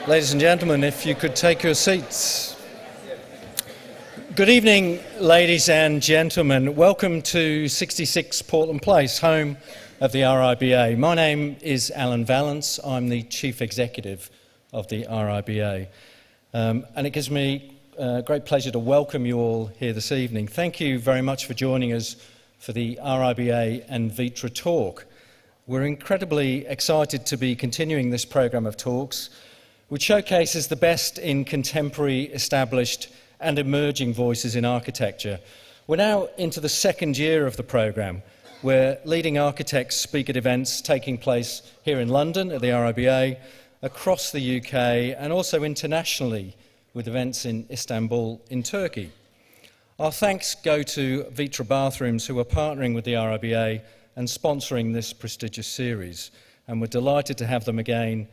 Ladies and gentlemen, if you could take your seats. Good evening, ladies and gentlemen. Welcome to 66 Portland Place, home of the RIBA. My name is Alan Vallance. I'm the Chief Executive of the RIBA. And it gives me great pleasure to welcome you all here this evening. Thank you very much for joining us for the RIBA and VitrA talk. We're incredibly excited to be continuing this programme of talks, which showcases the best in contemporary, established and emerging voices in architecture. We're now into the second year of the programme, where leading architects speak at events taking place here in London at the RIBA, across the UK and also internationally with events in Istanbul in Turkey. Our thanks go to VitrA Bathrooms, who are partnering with the RIBA and sponsoring this prestigious series, and we're delighted to have them again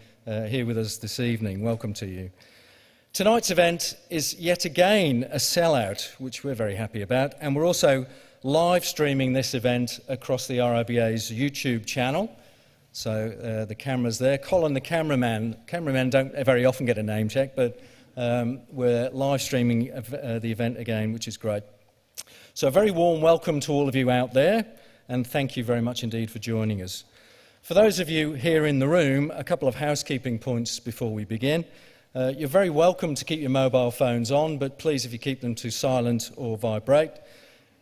here with us this evening. Welcome to you. Tonight's event is yet again a sellout, which we're very happy about, and we're also live streaming this event across the RIBA's YouTube channel. So the camera's there. Colin, the cameramen don't very often get a name check, but we're live streaming the event again, which is great. So a very warm welcome to all of you out there, and thank you very much indeed for joining us. For those of you here in the room, a couple of housekeeping points before we begin. You're very welcome to keep your mobile phones on, but please, if you keep them to silent or vibrate.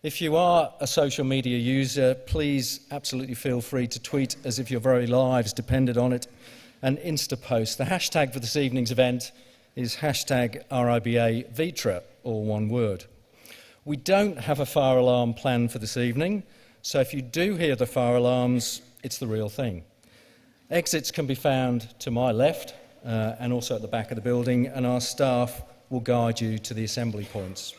If you are a social media user, please absolutely feel free to tweet as if your very lives depended on it, and Insta-post. The hashtag for this evening's event is #RIBAVitrA, all one word. We don't have a fire alarm planned for this evening, so if you do hear the fire alarms, it's the real thing. Exits can be found to my left and also at the back of the building, and our staff will guide you to the assembly points.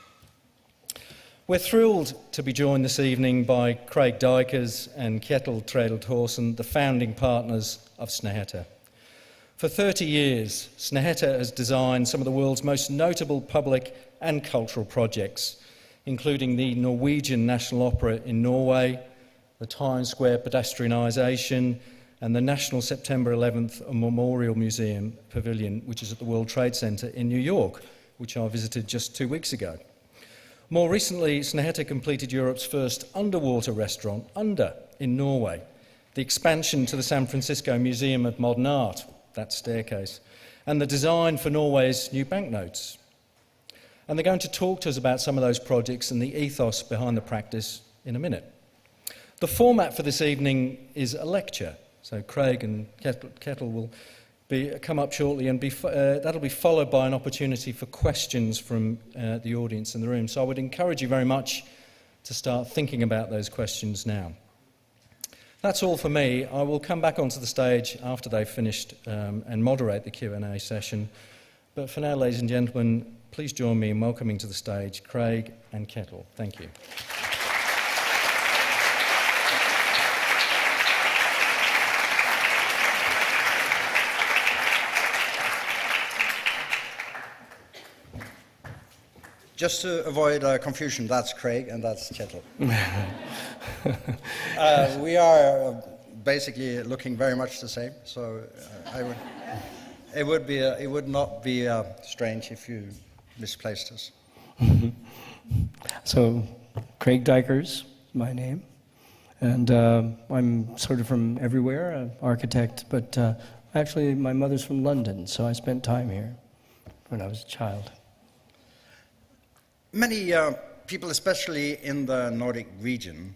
We're thrilled to be joined this evening by Craig Dykers and Kjetil Thorsen, the founding partners of Snøhetta. For 30 years, Snøhetta has designed some of the world's most notable public and cultural projects, including the Norwegian National Opera in Norway, the Times Square pedestrianisation, and the National September 11th Memorial Museum Pavilion, which is at the World Trade Center in New York, which I visited just 2 weeks ago. More recently, Snøhetta completed Europe's first underwater restaurant, in Norway, the expansion to the San Francisco Museum of Modern Art, that staircase, and the design for Norway's new banknotes. And they're going to talk to us about some of those projects and the ethos behind the practice in a minute. The format for this evening is a lecture, so Craig and Kjetil will come up shortly, and that'll be followed by an opportunity for questions from the audience in the room. So I would encourage you very much to start thinking about those questions now. That's all for me. I will come back onto the stage after they've finished and moderate the Q&A session. But for now, ladies and gentlemen, please join me in welcoming to the stage Craig and Kjetil. Thank you. Just to avoid confusion, that's Craig and that's Kjetil. We are basically looking very much the same, so it would not be strange if you misplaced us. So, Craig Dykers, my name, and I'm sort of from everywhere, an architect, but actually my mother's from London, so I spent time here when I was a child. Many people, especially in the Nordic region,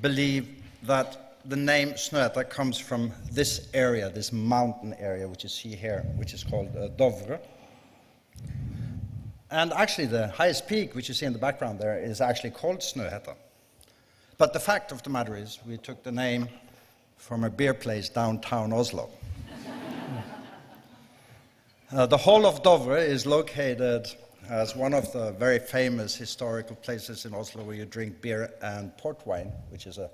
believe that the name Snøhetta comes from this area, this mountain area, which you see here, which is called Dovre. And actually the highest peak, which you see in the background there, is actually called Snøhetta. But the fact of the matter is, we took the name from a beer place downtown Oslo. The whole of Dovre is located as one of the very famous historical places in Oslo where you drink beer and port wine, which is a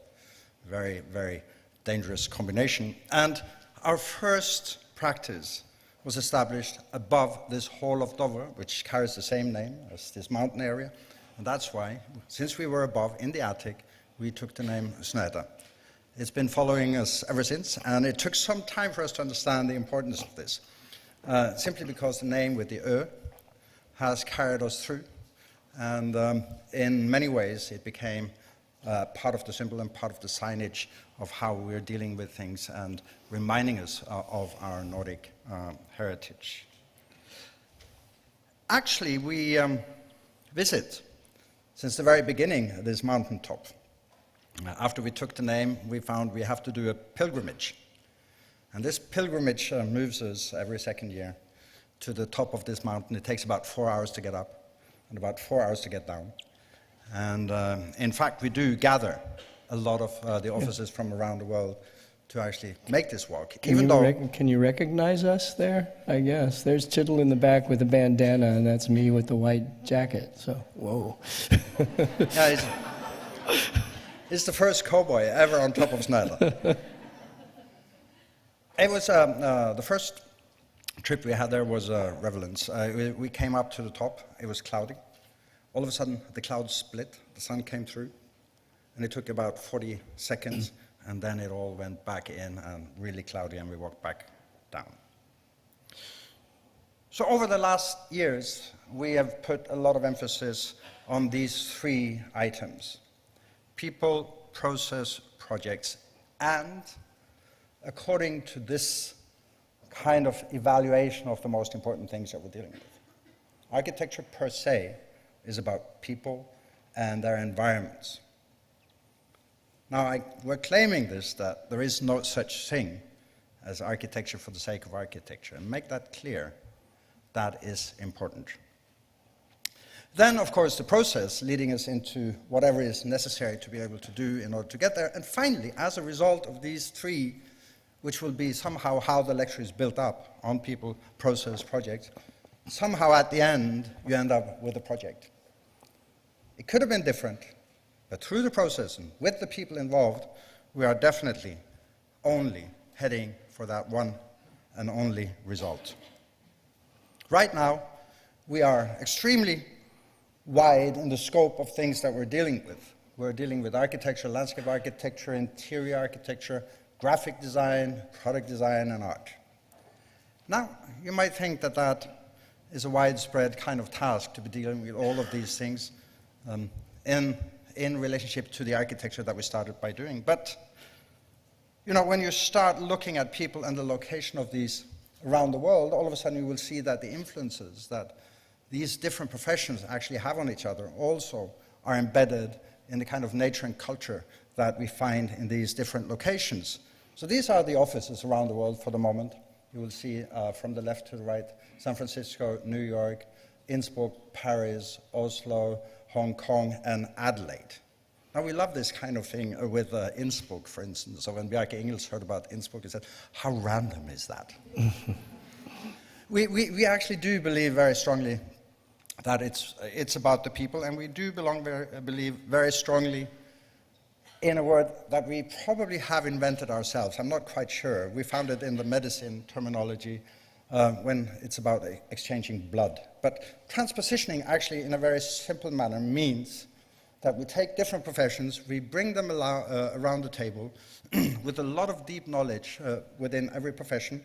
very, very dangerous combination. And our first practice was established above this hall of Dovre, which carries the same name as this mountain area. And that's why, since we were above in the attic, we took the name Snøhetta. It's been following us ever since, and it took some time for us to understand the importance of this. simply because the name with the Ö has carried us through. And in many ways, it became part of the symbol and part of the signage of how we're dealing with things and reminding us of our Nordic heritage. Actually, we visit, since the very beginning, this mountaintop. After we took the name, we found we have to do a pilgrimage. And this pilgrimage moves us every second year to the top of this mountain. It takes about 4 hours to get up and about 4 hours to get down. And in fact, we do gather a lot of the officers from around the world to actually make this walk. Can you recognize us there? I guess. There's Kjetil in the back with a bandana, and that's me with the white jacket. So, whoa. Yeah, it's the first cowboy ever on top of Snøhetta. It was the first trip we had there was relevance. We came up to the top. It was cloudy. All of a sudden, the clouds split. The sun came through, and it took about 40 seconds, and then it all went back in and really cloudy, and we walked back down. So over the last years, we have put a lot of emphasis on these 3 items: people, process, projects, and according to this kind of evaluation of the most important things that we're dealing with. Architecture per se is about people and their environments. Now, we're claiming this, that there is no such thing as architecture for the sake of architecture, and make that clear. That is important. Then, of course, the process leading us into whatever is necessary to be able to do in order to get there. And finally, as a result of these 3, which will be somehow how the lecture is built up on people, process, project, somehow at the end, you end up with a project. It could have been different, but through the process and with the people involved, we are definitely only heading for that one and only result. Right now, we are extremely wide in the scope of things that we're dealing with. We're dealing with architecture, landscape architecture, interior architecture, graphic design, product design, and art. Now, you might think that that is a widespread kind of task to be dealing with all of these things in relationship to the architecture that we started by doing. But, you know, when you start looking at people and the location of these around the world, all of a sudden you will see that the influences that these different professions actually have on each other also are embedded in the kind of nature and culture that we find in these different locations. So these are the offices around the world for the moment. You will see from the left to the right, San Francisco, New York, Innsbruck, Paris, Oslo, Hong Kong, and Adelaide. Now, we love this kind of thing with Innsbruck, for instance. So when Bjarke Ingels heard about Innsbruck, he said, how random is that? we actually do believe very strongly that it's about the people, and we do believe very strongly in a word that we probably have invented ourselves. I'm not quite sure. We found it in the medicine terminology when it's about exchanging blood. But transpositioning actually in a very simple manner means that we take different professions, we bring them around the table with a lot of deep knowledge within every profession,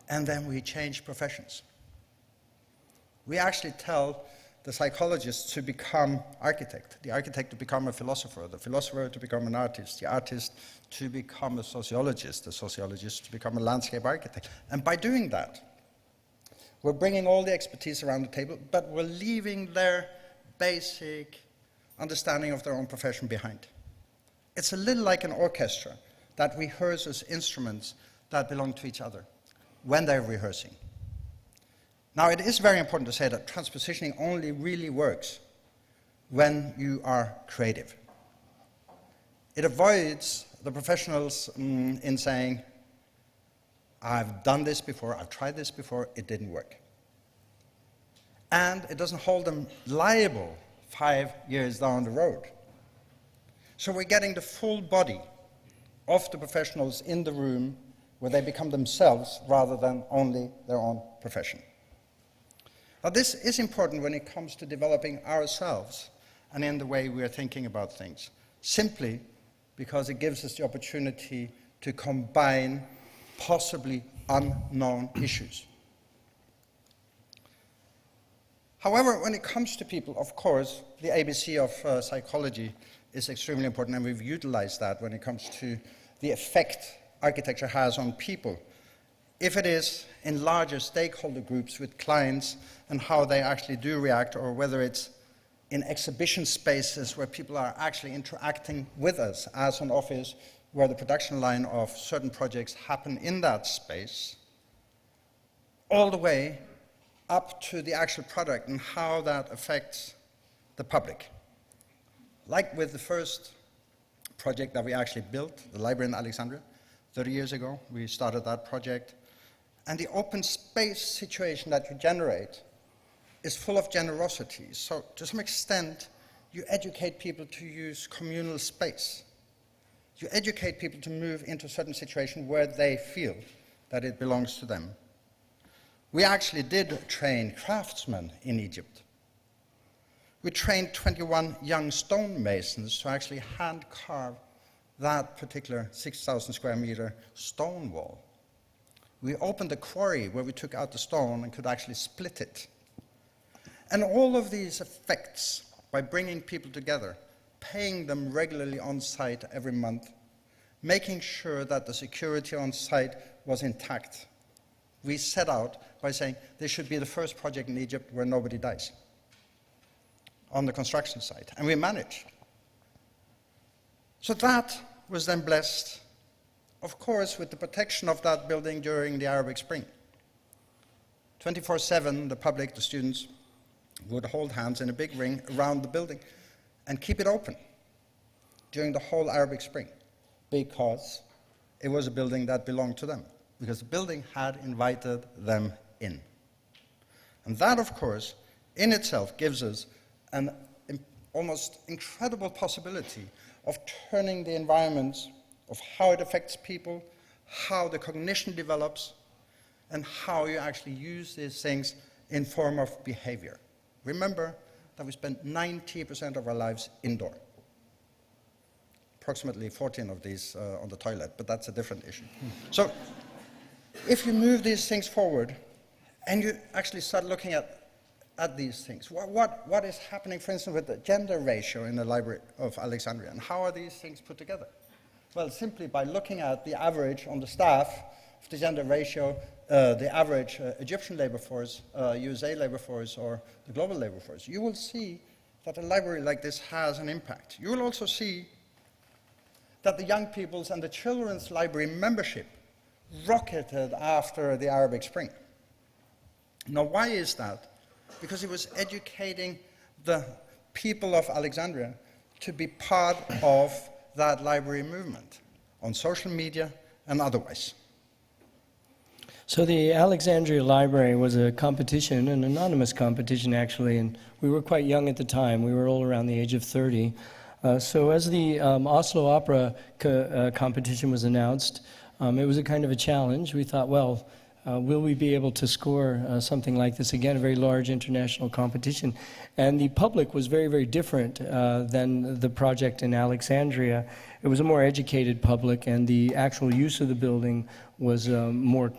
and then we change professions. We actually tell the psychologist to become architect, the architect to become a philosopher, the philosopher to become an artist, the artist to become a sociologist, the sociologist to become a landscape architect. And by doing that, we're bringing all the expertise around the table, but we're leaving their basic understanding of their own profession behind. It's a little like an orchestra that rehearses instruments that belong to each other when they're rehearsing. Now, it is very important to say that transpositioning only really works when you are creative. It avoids the professionals in saying, I've done this before, I've tried this before, it didn't work. And it doesn't hold them liable 5 years down the road. So we're getting the full body of the professionals in the room where they become themselves rather than only their own profession. Now, this is important when it comes to developing ourselves and in the way we are thinking about things, simply because it gives us the opportunity to combine possibly unknown issues. However, when it comes to people, of course, the ABC of psychology is extremely important, and we've utilized that when it comes to the effect architecture has on people. If it is in larger stakeholder groups with clients and how they actually do react, or whether it's in exhibition spaces where people are actually interacting with us as an office, where the production line of certain projects happen in that space, all the way up to the actual product and how that affects the public. Like with the first project that we actually built, the library in Alexandria, 30 years ago, we started that project. And the open space situation that you generate is full of generosity. So to some extent, you educate people to use communal space. You educate people to move into a certain situation where they feel that it belongs to them. We actually did train craftsmen in Egypt. We trained 21 young stonemasons to actually hand carve that particular 6,000 square meter stone wall. We opened a quarry where we took out the stone and could actually split it. And all of these effects, by bringing people together, paying them regularly on site every month, making sure that the security on site was intact, we set out by saying this should be the first project in Egypt where nobody dies on the construction site. And we managed. So that was then blessed, of course, with the protection of that building during the Arabic Spring. 24/7, the public, the students, would hold hands in a big ring around the building and keep it open during the whole Arabic Spring, because it was a building that belonged to them, because the building had invited them in. And that, of course, in itself gives us an almost incredible possibility of turning the environment, of how it affects people, how the cognition develops, and how you actually use these things in form of behavior. Remember that we spend 90% of our lives indoor. Approximately 14 of these on the toilet, but that's a different issue. So if you move these things forward and you actually start looking at these things, what is happening, for instance, with the gender ratio in the Library of Alexandria, and how are these things put together? Well, simply by looking at the average on the staff of the gender ratio, the average Egyptian labor force, USA labor force, or the global labor force, you will see that a library like this has an impact. You will also see that the young people's and the children's library membership rocketed after the Arabic Spring. Now, why is that? Because it was educating the people of Alexandria to be part of that library movement on social media and otherwise. So the Alexandria Library was a competition, an anonymous competition actually, and we were quite young at the time. We were all around the age of 30. So as the Oslo Opera competition was announced, it was a kind of a challenge. We thought, well, will we be able to score something like this again, a very large international competition? And the public was very, very different than the project in Alexandria. It was a more educated public, and the actual use of the building was more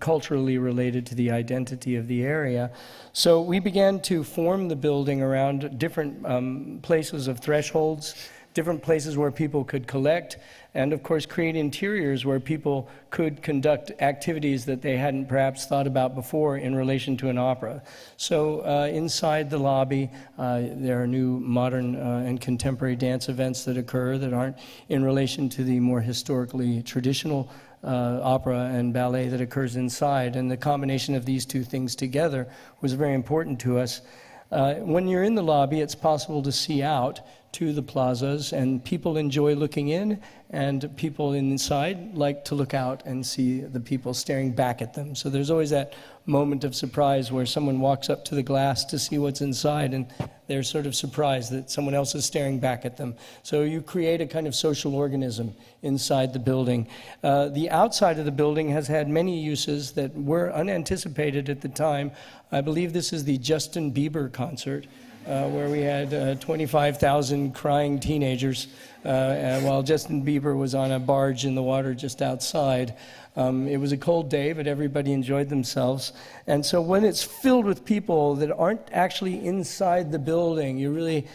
culturally related to the identity of the area. So we began to form the building around different places of thresholds, different places where people could collect, and of course create interiors where people could conduct activities that they hadn't perhaps thought about before in relation to an opera. So inside the lobby, there are new modern and contemporary dance events that occur that aren't in relation to the more historically traditional opera and ballet that occurs inside. And the combination of these two things together was very important to us. When you're in the lobby, it's possible to see out to the plazas, and people enjoy looking in, and people inside like to look out and see the people staring back at them. So there's always that moment of surprise where someone walks up to the glass to see what's inside, and they're sort of surprised that someone else is staring back at them. So you create a kind of social organism inside the building. The outside of the building has had many uses that were unanticipated at the time. I believe this is the Justin Bieber concert. where we had 25,000 crying teenagers while Justin Bieber was on a barge in the water just outside. It was a cold day, but everybody enjoyed themselves. And so when it's filled with people that aren't actually inside the building, you really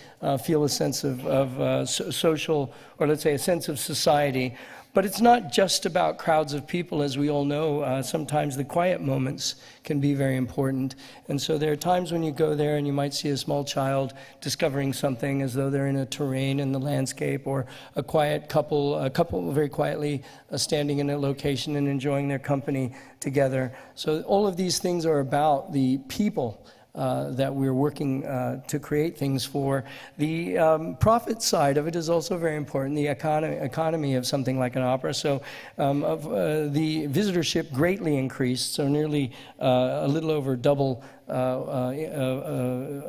feel a sense of social, or let's say a sense of society. But it's not just about crowds of people, as we all know. Sometimes the quiet moments can be very important. And so there are times when you go there and you might see a small child discovering something as though they're in a terrain in the landscape, or a couple very quietly standing in a location and enjoying their company together. So all of these things are about the people that we're working to create things for. The profit side of it is also very important, the economy of something like an opera. So the visitorship greatly increased, so nearly a little over double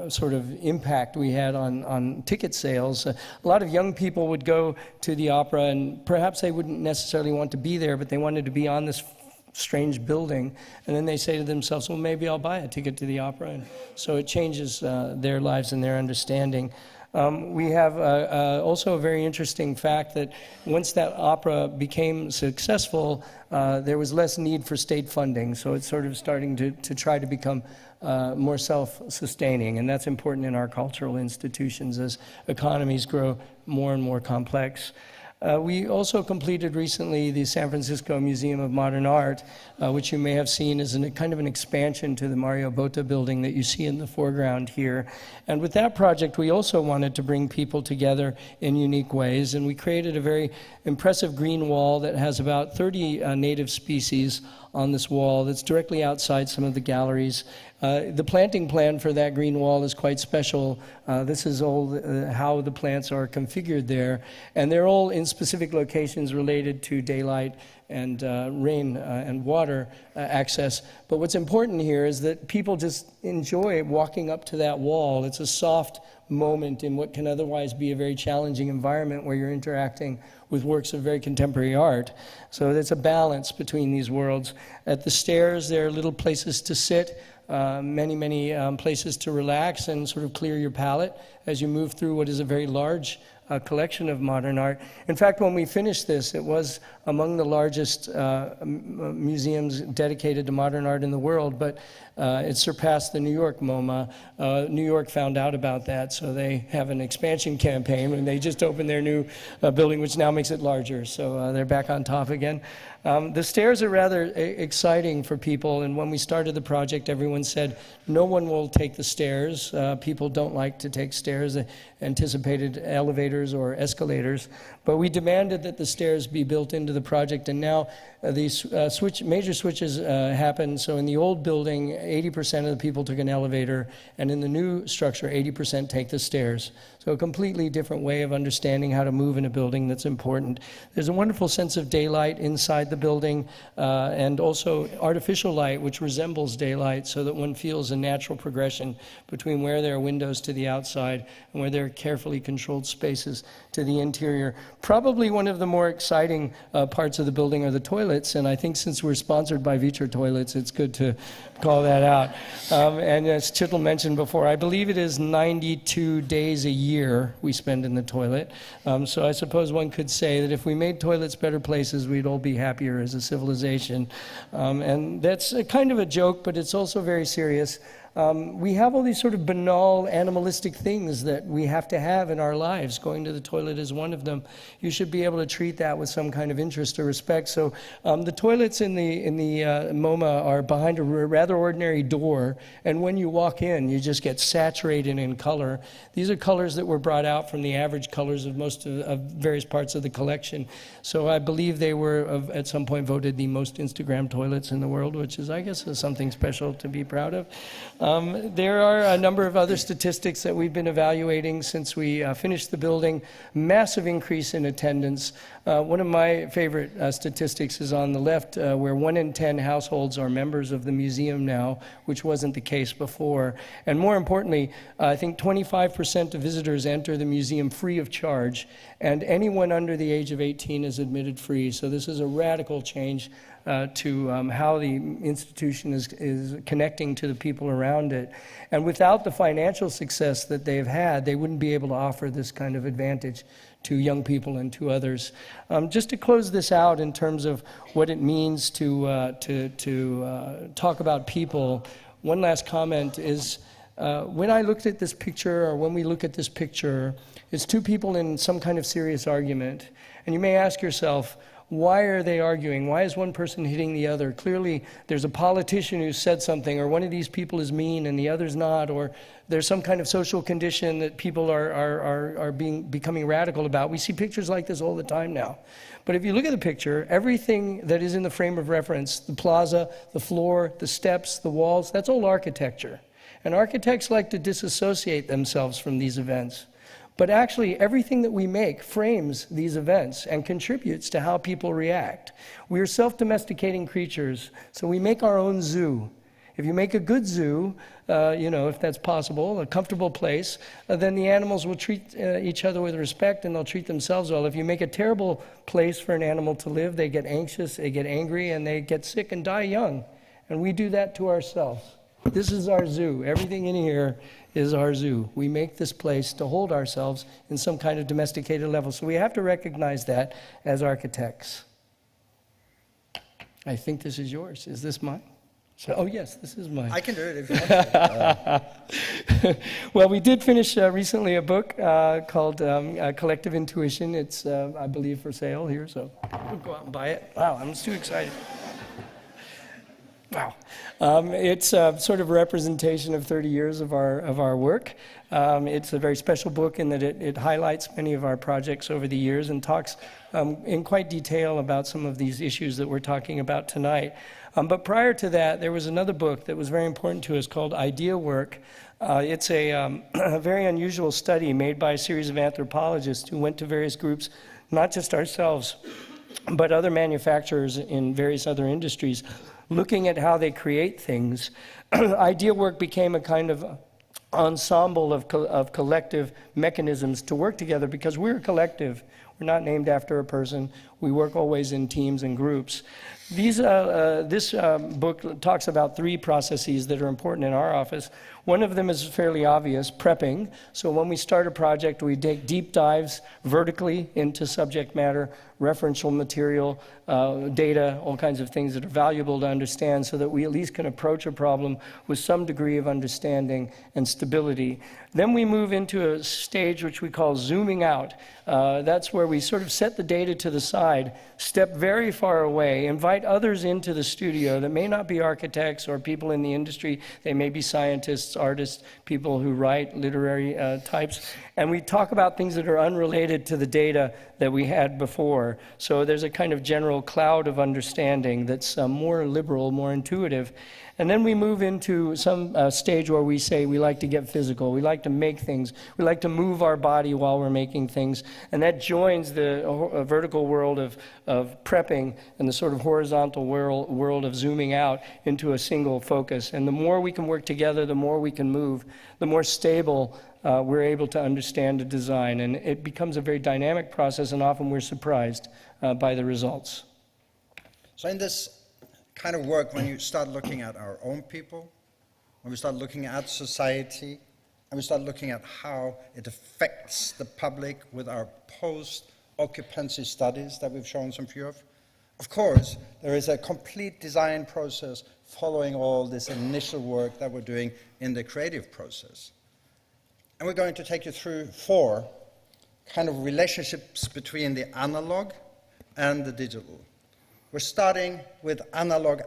sort of impact we had on ticket sales. A lot of young people would go to the opera, and perhaps they wouldn't necessarily want to be there, but they wanted to be on this strange building, and then they say to themselves, well, maybe I'll buy a ticket to the opera. And so it changes their lives and their understanding. We have also a very interesting fact that once that opera became successful, there was less need for state funding, so it's sort of starting to try to become more self-sustaining, and that's important in our cultural institutions as economies grow more and more complex. We also completed recently the San Francisco Museum of Modern Art, which you may have seen as kind of an expansion to the Mario Botta building that you see in the foreground here. And with that project, we also wanted to bring people together in unique ways, and we created a very impressive green wall that has about 30 native species on this wall that's directly outside some of the galleries. The planting plan for that green wall is quite special. This is all how the plants are configured there, and they're all in specific locations related to daylight and rain and water access. But what's important here is that people just enjoy walking up to that wall. It's a soft moment in what can otherwise be a very challenging environment where you're interacting with works of very contemporary art. So there's a balance between these worlds. At the stairs, there are little places to sit, many places to relax and sort of clear your palate as you move through what is a very large collection of modern art. In fact, when we finished this, it was among the largest museums dedicated to modern art in the world, but it surpassed the New York MoMA. New York found out about that, so they have an expansion campaign, and they just opened their new building, which now makes it larger, so they're back on top again. The stairs are rather exciting for people, and when we started the project, everyone said, no one will take the stairs. People don't like to take stairs. They anticipated elevators or escalators, but we demanded that the stairs be built into the project, and now these major switches happen. So in the old building, 80% of the people took an elevator, and in the new structure, 80% take the stairs. So a completely different way of understanding how to move in a building that's important. There's a wonderful sense of daylight inside the building, and also artificial light, which resembles daylight, so that one feels a natural progression between where there are windows to the outside and where there are carefully controlled spaces to the interior. Probably one of the more exciting parts of the building are the toilets, and I think since we're sponsored by VitrA toilets, it's good to call that out. And as Kjetil mentioned before, I believe it is 92 days a year we spend in the toilet. So I suppose one could say that if we made toilets better places, we'd all be happier as a civilization. And that's a kind of a joke, but it's also very serious. We have all these sort of banal animalistic things that we have to have in our lives. Going to the toilet is one of them. You should be able to treat that with some kind of interest or respect. So the toilets in the MoMA are behind a rather ordinary door, and when you walk in, you just get saturated in color. These are colors that were brought out from the average colors of most of various parts of the collection. So I believe they were, at some point, voted the most Instagram toilets in the world, which is, I guess, something special to be proud of. There are a number of other statistics that we've been evaluating since we finished the building. Massive increase in attendance. One of my favorite statistics is on the left, where 1 in 10 households are members of the museum now, which wasn't the case before. And more importantly, I think 25% of visitors enter the museum free of charge, and anyone under the age of 18 is admitted free. So this is a radical change how the institution is connecting to the people around it. And without the financial success that they've had, they wouldn't be able to offer this kind of advantage to young people and to others. Just to close this out in terms of what it means to talk about people, one last comment is, when I looked at this picture, or when we look at this picture, it's two people in some kind of serious argument. And you may ask yourself, why are they arguing? Why is one person hitting the other? Clearly, there's a politician who said something, or one of these people is mean and the other's not, or there's some kind of social condition that people are becoming radical about. We see pictures like this all the time now. But if you look at the picture, everything that is in the frame of reference, the plaza, the floor, the steps, the walls, that's all architecture. And architects like to disassociate themselves from these events. But actually, everything that we make frames these events and contributes to how people react. We are self-domesticating creatures, so we make our own zoo. If you make a good zoo, if that's possible, a comfortable place, then the animals will treat each other with respect and they'll treat themselves well. If you make a terrible place for an animal to live, they get anxious, they get angry, and they get sick and die young. And we do that to ourselves. This is our zoo. Everything in here is our zoo. We make this place to hold ourselves in some kind of domesticated level. So we have to recognize that as architects. I think this is yours. Is this mine? Oh, yes, this is mine. I can do it if you want to. Well, we did finish recently a book called Collective Intuition. It's, I believe, for sale here, so we'll go out and buy it. Wow, I'm too excited. Wow. It's sort of a representation of 30 years of our work. It's a very special book in that it highlights many of our projects over the years and talks in quite detail about some of these issues that we're talking about tonight. But prior to that, there was another book that was very important to us called Idea Work. It's a very unusual study made by a series of anthropologists who went to various groups, not just ourselves, but other manufacturers in various other industries, looking at how they create things. Idea work became a kind of ensemble of collective mechanisms to work together because we're a collective. We're not named after a person. We work always in teams and groups. This book talks about 3 processes that are important in our office. One of them is fairly obvious, prepping. So when we start a project, we take deep dives vertically into subject matter, referential material, data, all kinds of things that are valuable to understand so that we at least can approach a problem with some degree of understanding and stability. Then we move into a stage which we call zooming out. That's where we sort of set the data to the side, step very far away, invite others into the studio that may not be architects or people in the industry. They may be scientists, artists, people who write, literary types. And we talk about things that are unrelated to the data that we had before. So there's a kind of general cloud of understanding that's more liberal, more intuitive. And then we move into some stage where we say we like to get physical, we like to make things, we like to move our body while we're making things, and that joins the vertical world of prepping and the sort of horizontal world of zooming out into a single focus. And the more we can work together, the more we can move, the more stable we're able to understand a design. And it becomes a very dynamic process, and often we're surprised by the results. So in this kind of work, when you start looking at our own people, when we start looking at society, and we start looking at how it affects the public with our post-occupancy studies that we've shown some few of course, there is a complete design process following all this initial work that we're doing in the creative process. And we're going to take you through 4 kind of relationships between the analog and the digital. We're starting with analog.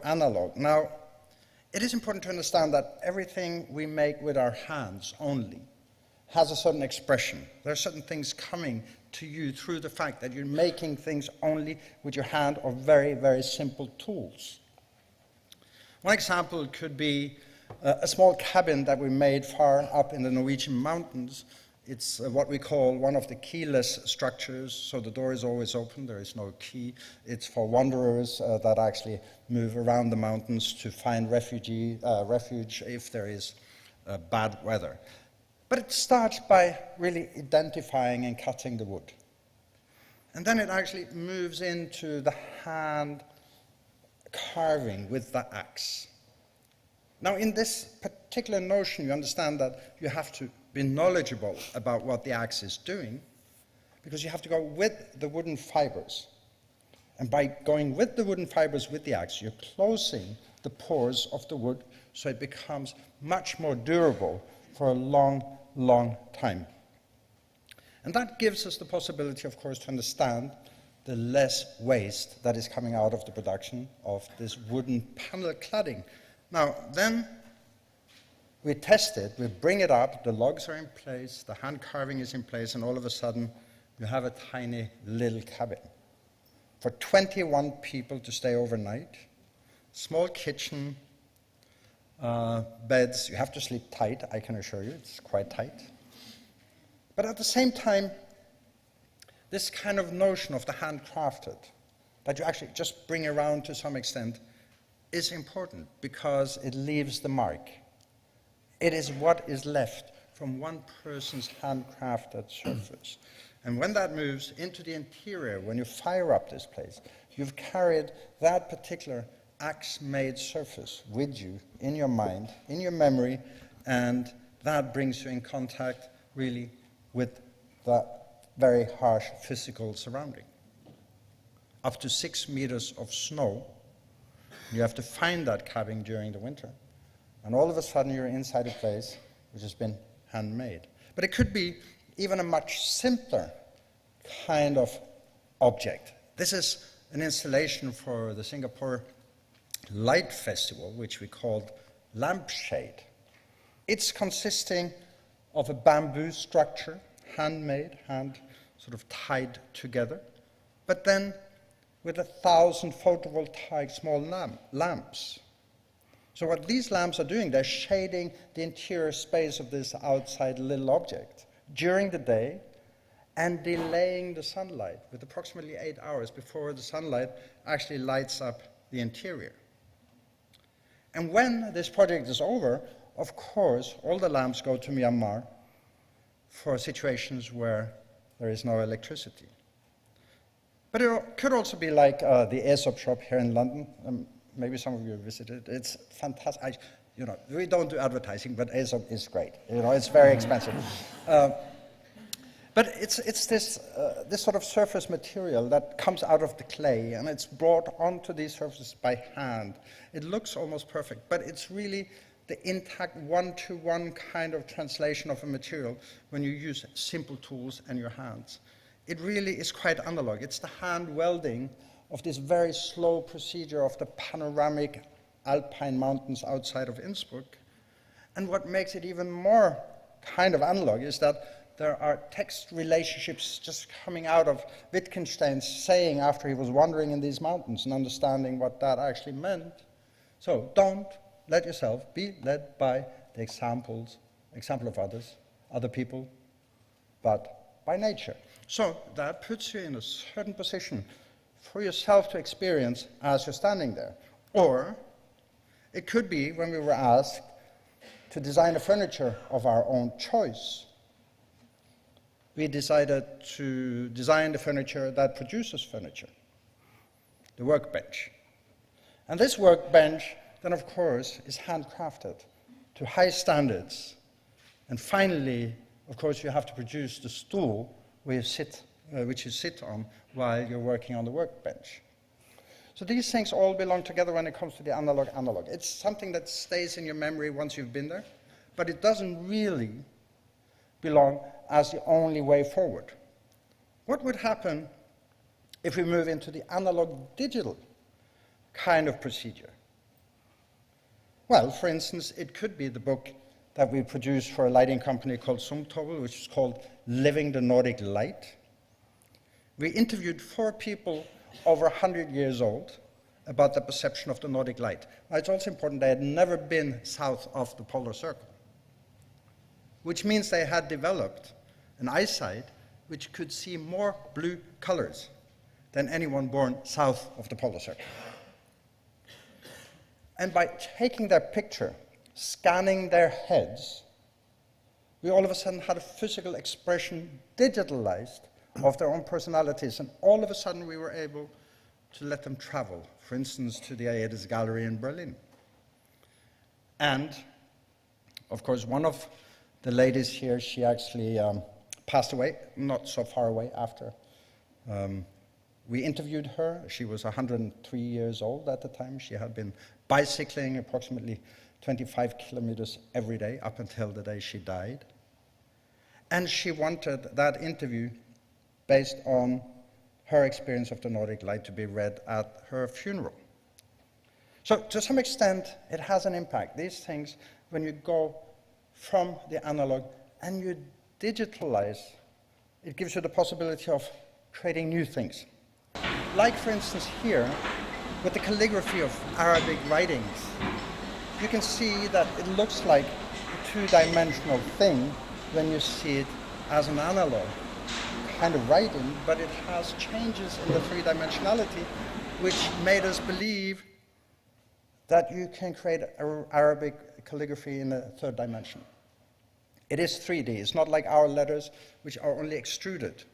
Now, it is important to understand that everything we make with our hands only has a certain expression. There are certain things coming to you through the fact that you're making things only with your hand or very, very simple tools. One example could be a small cabin that we made far up in the Norwegian mountains. It's what we call one of the keyless structures, so the door is always open, there is no key. It's for wanderers that actually move around the mountains to find refuge if there is bad weather. But it starts by really identifying and cutting the wood. And then it actually moves into the hand carving with the axe. Now, in this particular notion, you understand that you have to be knowledgeable about what the axe is doing, because you have to go with the wooden fibers. And by going with the wooden fibers with the axe, you're closing the pores of the wood so it becomes much more durable for a long, long time. And that gives us the possibility, of course, to understand the less waste that is coming out of the production of this wooden panel cladding. Now, then we test it, we bring it up, the logs are in place, the hand carving is in place, and all of a sudden you have a tiny little cabin for 21 people to stay overnight, small kitchen, beds. You have to sleep tight, I can assure you, it's quite tight. But at the same time, this kind of notion of the handcrafted, that you actually just bring around to some extent, is important because it leaves the mark. It is what is left from one person's handcrafted surface. And when that moves into the interior, when you fire up this place, you've carried that particular axe-made surface with you in your mind, in your memory, and that brings you in contact really with that very harsh physical surrounding. Up to 6 meters of snow. You have to find that cabin during the winter. And all of a sudden you're inside a place which has been handmade. But it could be even a much simpler kind of object. This is an installation for the Singapore Light Festival, which we called Lampshade. It's consisting of a bamboo structure, handmade, sort of tied together, but then with 1,000 photovoltaic small lamps. So what these lamps are doing, they're shading the interior space of this outside little object during the day and delaying the sunlight with approximately 8 hours before the sunlight actually lights up the interior. And when this project is over, of course, all the lamps go to Myanmar for situations where there is no electricity. But it could also be like the Aesop shop here in London. Maybe some of you have visited. It's fantastic. We don't do advertising, but Aesop is great. It's very expensive. But it's this sort of surface material that comes out of the clay, and it's brought onto these surfaces by hand. It looks almost perfect, but it's really the intact one-to-one kind of translation of a material when you use simple tools and your hands. It really is quite analog. It's the hand welding of this very slow procedure of the panoramic alpine mountains outside of Innsbruck. And what makes it even more kind of analog is that there are text relationships just coming out of Wittgenstein saying after he was wandering in these mountains and understanding what that actually meant. So don't let yourself be led by the example of others, other people, but by nature. So that puts you in a certain position for yourself to experience as you're standing there. Or it could be when we were asked to design a furniture of our own choice. We decided to design the furniture that produces furniture, the workbench. And this workbench, then of course, is handcrafted to high standards. And finally, of course, you have to produce the stool which you sit on while you're working on the workbench. So these things all belong together when it comes to the analog. It's something that stays in your memory once you've been there, but it doesn't really belong as the only way forward. What would happen if we move into the analog-digital kind of procedure? Well, for instance, it could be the book that we produced for a lighting company called Sumtovel, which is called Living the Nordic Light. We interviewed 4 people over 100 years old about the perception of the Nordic light. Now, it's also important they had never been south of the polar circle, which means they had developed an eyesight which could see more blue colors than anyone born south of the polar circle. And by taking their picture, scanning their heads, we all of a sudden had a physical expression digitalized of their own personalities, and all of a sudden we were able to let them travel, for instance, to the Aedes Gallery in Berlin. And, of course, one of the ladies here, she actually passed away, not so far away after. We interviewed her. She was 103 years old at the time. She had been bicycling approximately 25 kilometers every day up until the day she died. And she wanted that interview based on her experience of the Nordic Light to be read at her funeral. So to some extent, it has an impact. These things, when you go from the analog and you digitalize, it gives you the possibility of creating new things. Like, for instance, here, with the calligraphy of Arabic writings, you can see that it looks like a two-dimensional thing when you see it as an analog kind of writing, but it has changes in the three-dimensionality, which made us believe that you can create Arabic calligraphy in a third dimension. It is 3D. It's not like our letters, which are only extruded,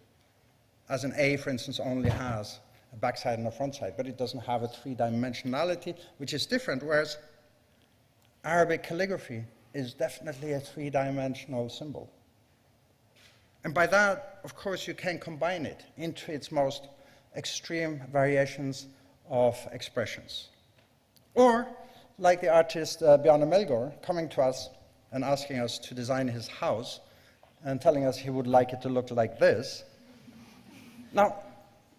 as an A, for instance, only has a backside and a front side, but it doesn't have a three-dimensionality, which is different, whereas Arabic calligraphy is definitely a three-dimensional symbol. And by that, of course, you can combine it into its most extreme variations of expressions. Or, like the artist Bjarne Melgaard coming to us and asking us to design his house and telling us he would like it to look like this. Now,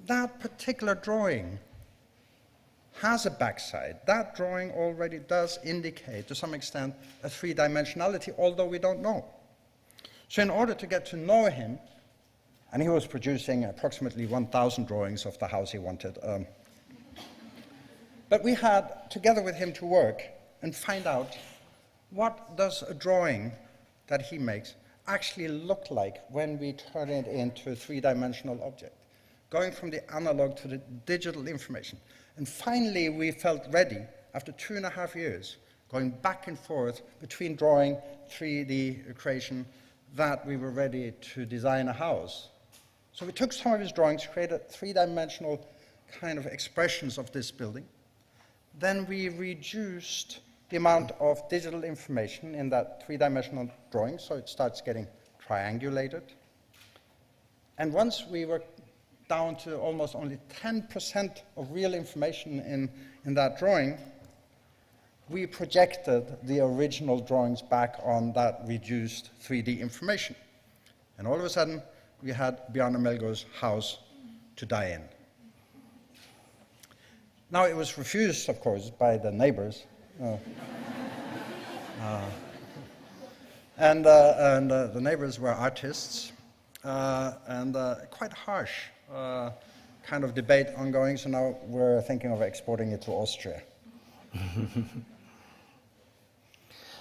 that particular drawing has a backside. That drawing already does indicate, to some extent, a three-dimensionality, although we don't know. So in order to get to know him, and he was producing approximately 1,000 drawings of the house he wanted, but we had, together with him, to work and find out what does a drawing that he makes actually look like when we turn it into a three-dimensional object, going from the analog to the digital information. And finally, we felt ready, after 2.5 years, going back and forth between drawing, 3D creation, that we were ready to design a house. So we took some of his drawings, created three-dimensional kind of expressions of this building. Then we reduced the amount of digital information in that three-dimensional drawing, so it starts getting triangulated. And once we were down to almost only 10% of real information in that drawing, we projected the original drawings back on that reduced 3D information. And all of a sudden, we had Bjarne Melgaard's house to die in. Now, it was refused, of course, by the neighbors. And the neighbors were artists, and quite harsh kind of debate ongoing, so now we're thinking of exporting it to Austria.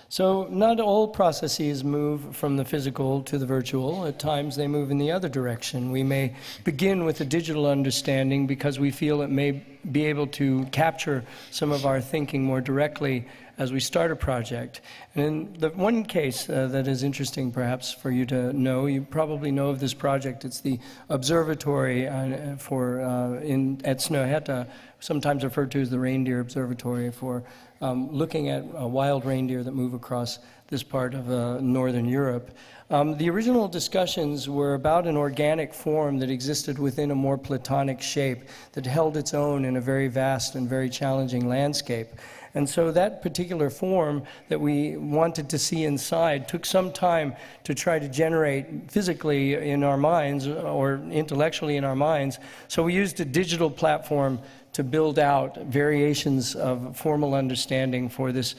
So not all processes move from the physical to the virtual. At times they move in the other direction. We may begin with a digital understanding because we feel it may be able to capture some of our thinking more directly as we start a project. And in the one case that is interesting perhaps for you to know, you probably know of this project. It's the observatory at Snøhetta, sometimes referred to as the Reindeer Observatory, for looking at wild reindeer that move across this part of northern Europe. The original discussions were about an organic form that existed within a more platonic shape that held its own in a very vast and very challenging landscape. And so that particular form that we wanted to see inside took some time to try to generate physically in our minds or intellectually in our minds. So we used a digital platform to build out variations of formal understanding for this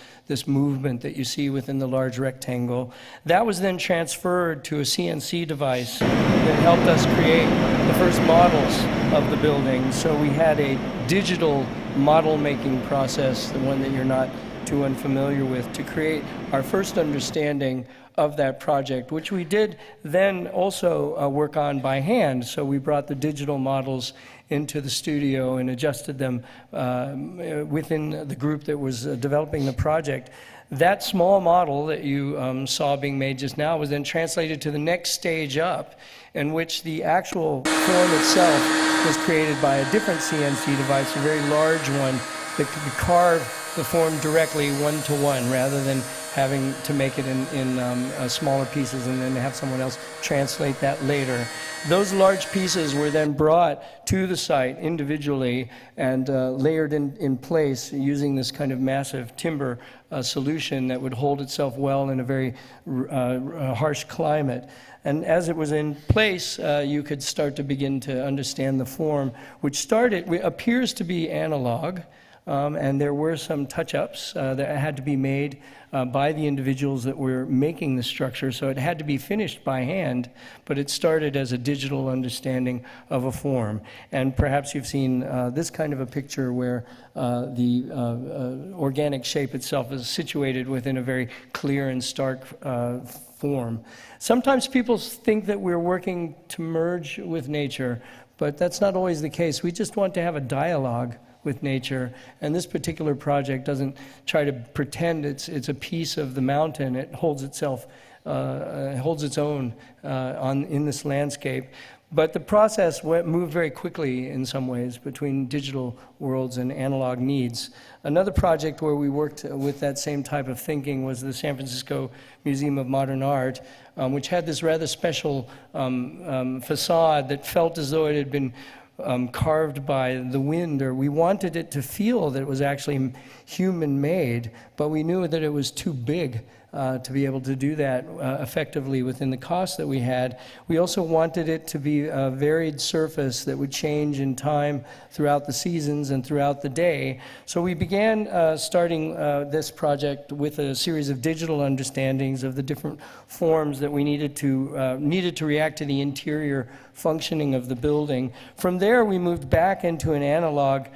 movement that you see within the large rectangle. That was then transferred to a CNC device that helped us create the first models of the building. So we had a digital model making process, the one that you're not too unfamiliar with, to create our first understanding of that project, which we did then also work on by hand. So we brought the digital models into the studio and adjusted them within the group that was developing the project. That small model that you saw being made just now was then translated to the next stage up, in which the actual form itself was created by a different CNC device, a very large one that could carve the form directly one-to-one, rather than having to make it in smaller pieces and then have someone else translate that later. Those large pieces were then brought to the site individually and layered in place using this kind of massive timber solution that would hold itself well in a very harsh climate. And as it was in place, you could start to begin to understand the form, which appears to be analog. And there were some touch-ups that had to be made by the individuals that were making the structure, so it had to be finished by hand, but it started as a digital understanding of a form. And perhaps you've seen this kind of a picture where the organic shape itself is situated within a very clear and stark form. Sometimes people think that we're working to merge with nature, but that's not always the case. We just want to have a dialogue with nature, and this particular project doesn't try to pretend it's a piece of the mountain. It holds itself, holds its own in this landscape. But the process moved very quickly in some ways between digital worlds and analog needs. Another project where we worked with that same type of thinking was the San Francisco Museum of Modern Art, which had this rather special facade that felt as though it had been carved by the wind, or we wanted it to feel that it was actually human-made, but we knew that it was too big to be able to do that effectively within the cost that we had. We also wanted it to be a varied surface that would change in time throughout the seasons and throughout the day. So we began starting this project with a series of digital understandings of the different forms that we needed to react to the interior functioning of the building. From there, we moved back into an analog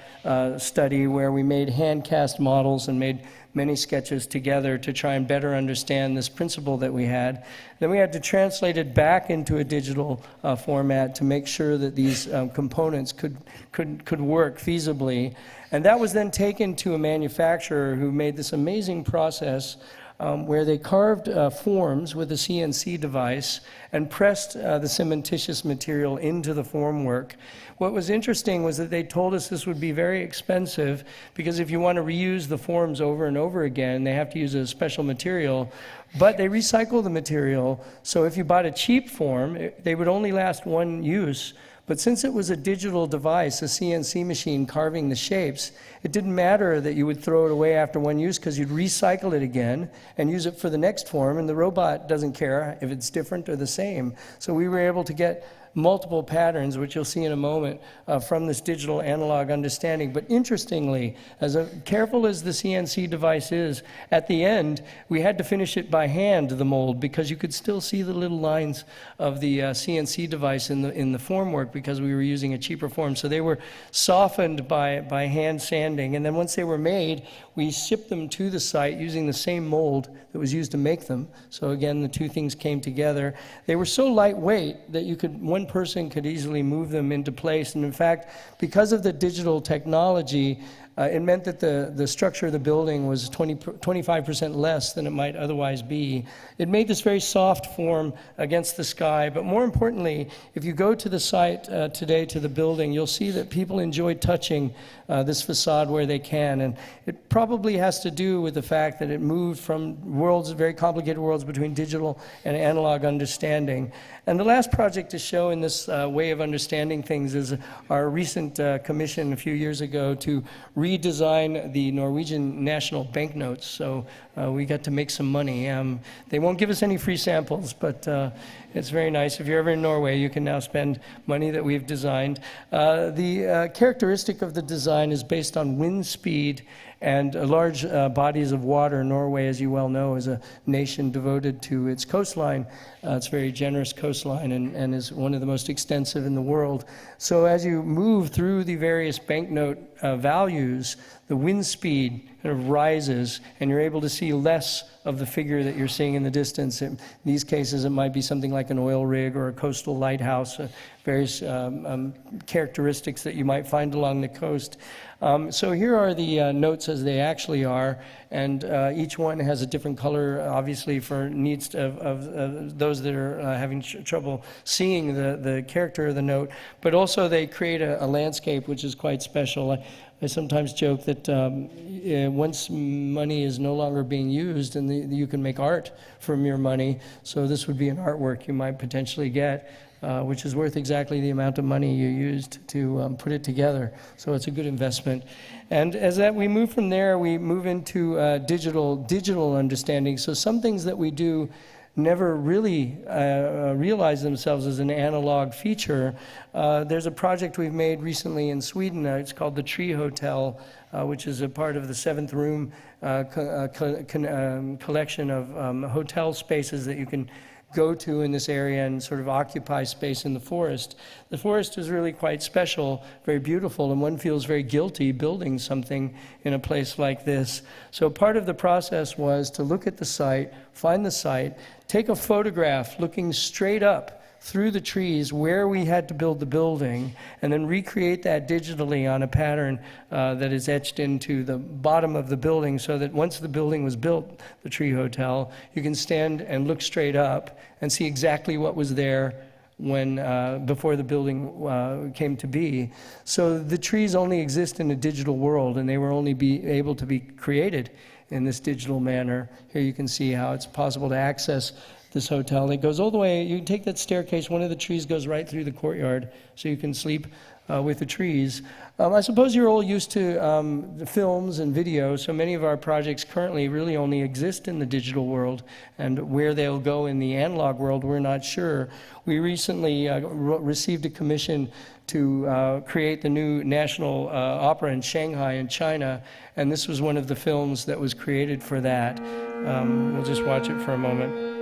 study where we made hand-cast models and made many sketches together to try and better understand this principle that we had. Then we had to translate it back into a digital format to make sure that these components could work feasibly. And that was then taken to a manufacturer who made this amazing process where they carved forms with a CNC device and pressed the cementitious material into the formwork. What was interesting was that they told us this would be very expensive because if you want to reuse the forms over and over again, they have to use a special material, but they recycle the material, so if you bought a cheap form, they would only last one use. But since it was a digital device, a CNC machine carving the shapes, it didn't matter that you would throw it away after one use because you'd recycle it again and use it for the next form, and the robot doesn't care if it's different or the same. So we were able to get multiple patterns, which you'll see in a moment, from this digital analog understanding. But interestingly, as careful as the CNC device is, at the end, we had to finish it by hand, the mold, because you could still see the little lines of the CNC device in the formwork because we were using a cheaper form. So they were softened by hand sanding. And then once they were made, we shipped them to the site using the same mold that was used to make them. So again, the two things came together. They were so lightweight that one person could easily move them into place. And in fact, because of the digital technology, it meant that the structure of the building was 25% less than it might otherwise be. It made this very soft form against the sky, but more importantly, if you go to the site today, to the building, you'll see that people enjoy touching this facade where they can, and it probably has to do with the fact that it moved from very complicated worlds between digital and analog understanding. And the last project to show in this way of understanding things is our recent commission a few years ago to redesign the Norwegian national banknotes. So we got to make some money. They won't give us any free samples, but it's very nice. If you're ever in Norway, you can now spend money that we've designed. The characteristic of the design is based on wind speed and large bodies of water. Norway, as you well know, is a nation devoted to its coastline. It's a very generous coastline and is one of the most extensive in the world. So as you move through the various banknote values, the wind speed kind of rises, and you're able to see less of the figure that you're seeing in the distance. In these cases, it might be something like an oil rig or a coastal lighthouse, various characteristics that you might find along the coast. So here are the notes as they actually are, and each one has a different color, obviously for needs of those that are having trouble seeing the character of the note, but also they create a landscape which is quite special. I sometimes joke that once money is no longer being used, and you can make art from your money, so this would be an artwork you might potentially get, which is worth exactly the amount of money you used to put it together. So it's a good investment. And as that we move from there, we move into digital understanding. So some things that we do never really realize themselves as an analog feature. There's a project we've made recently in Sweden. It's called the Tree Hotel, which is a part of the Seventh Room collection of hotel spaces that you can go to in this area and sort of occupy space in the forest. The forest is really quite special, very beautiful, and one feels very guilty building something in a place like this. So part of the process was to look at the site, find the site, take a photograph looking straight up through the trees where we had to build the building, and then recreate that digitally on a pattern that is etched into the bottom of the building, so that once the building was built, the Tree Hotel, you can stand and look straight up and see exactly what was there when before the building came to be. So the trees only exist in a digital world, and they were only able to be created in this digital manner. Here you can see how it's possible to access this hotel. It goes all the way, you can take that staircase, one of the trees goes right through the courtyard, so you can sleep with the trees. I suppose you're all used to the films and video, so many of our projects currently really only exist in the digital world, and where they'll go in the analog world, we're not sure. We recently received a commission to create the new National Opera in Shanghai in China, and this was one of the films that was created for that. We'll just watch it for a moment.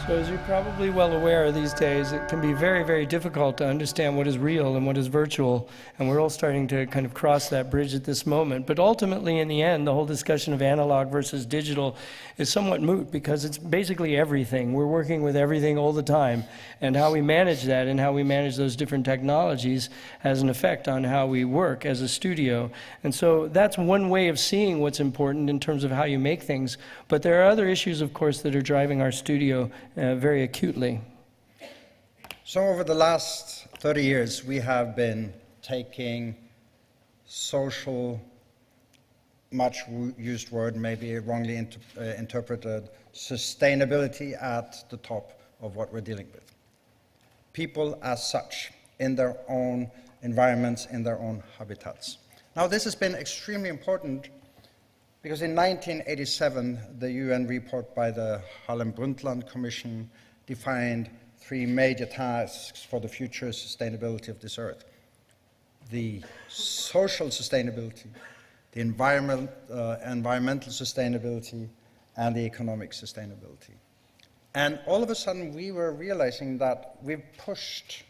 So as you're probably well aware these days, it can be very, very difficult to understand what is real and what is virtual, and we're all starting to kind of cross that bridge at this moment. But ultimately, in the end, the whole discussion of analog versus digital is somewhat moot, because it's basically everything. We're working with everything all the time, and how we manage that and how we manage those different technologies has an effect on how we work as a studio. And so that's one way of seeing what's important in terms of how you make things. But there are other issues, of course, that are driving our studio very acutely. So over the last 30 years, we have been taking social, much used word, maybe wrongly interpreted, sustainability at the top of what we're dealing with. People as such in their own environments, in their own habitats. Now, this has been extremely important because in 1987, the UN report by the Harlem-Brundtland Commission defined 3 major tasks for the future sustainability of this Earth: the social sustainability, the environmental sustainability, and the economic sustainability. And all of a sudden, we were realizing that we've pushed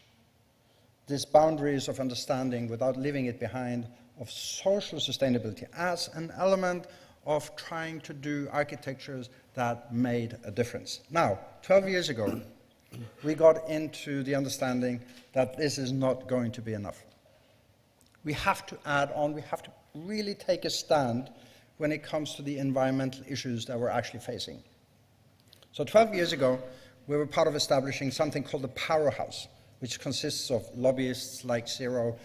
these boundaries of understanding without leaving it behind of social sustainability as an element of trying to do architectures that made a difference. Now, 12 years ago, we got into the understanding that this is not going to be enough. We have to add on, we have to really take a stand when it comes to the environmental issues that we're actually facing. So 12 years ago, we were part of establishing something called the Powerhouse, which consists of lobbyists like Zero,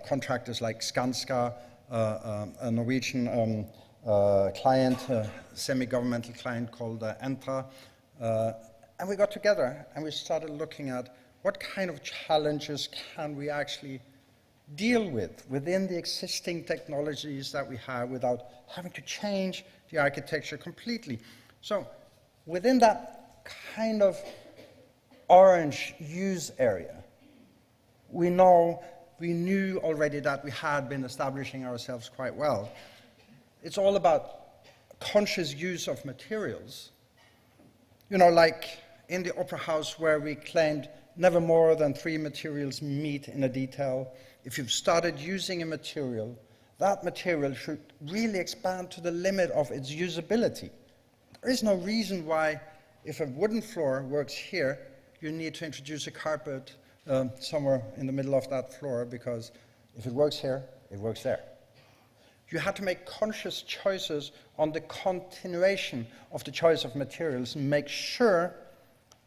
contractors like Skanska, a Norwegian client, a semi-governmental client called Entra. And we got together and we started looking at what kind of challenges can we actually deal with within the existing technologies that we have without having to change the architecture completely. So within that kind of orange use area, we knew already that we had been establishing ourselves quite well. It's all about conscious use of materials. You know, like in the Opera House where we claimed never more than 3 materials meet in a detail. If you've started using a material, that material should really expand to the limit of its usability. There is no reason why, if a wooden floor works here, you need to introduce a carpet somewhere in the middle of that floor, because if it works here, it works there. You had to make conscious choices on the continuation of the choice of materials and make sure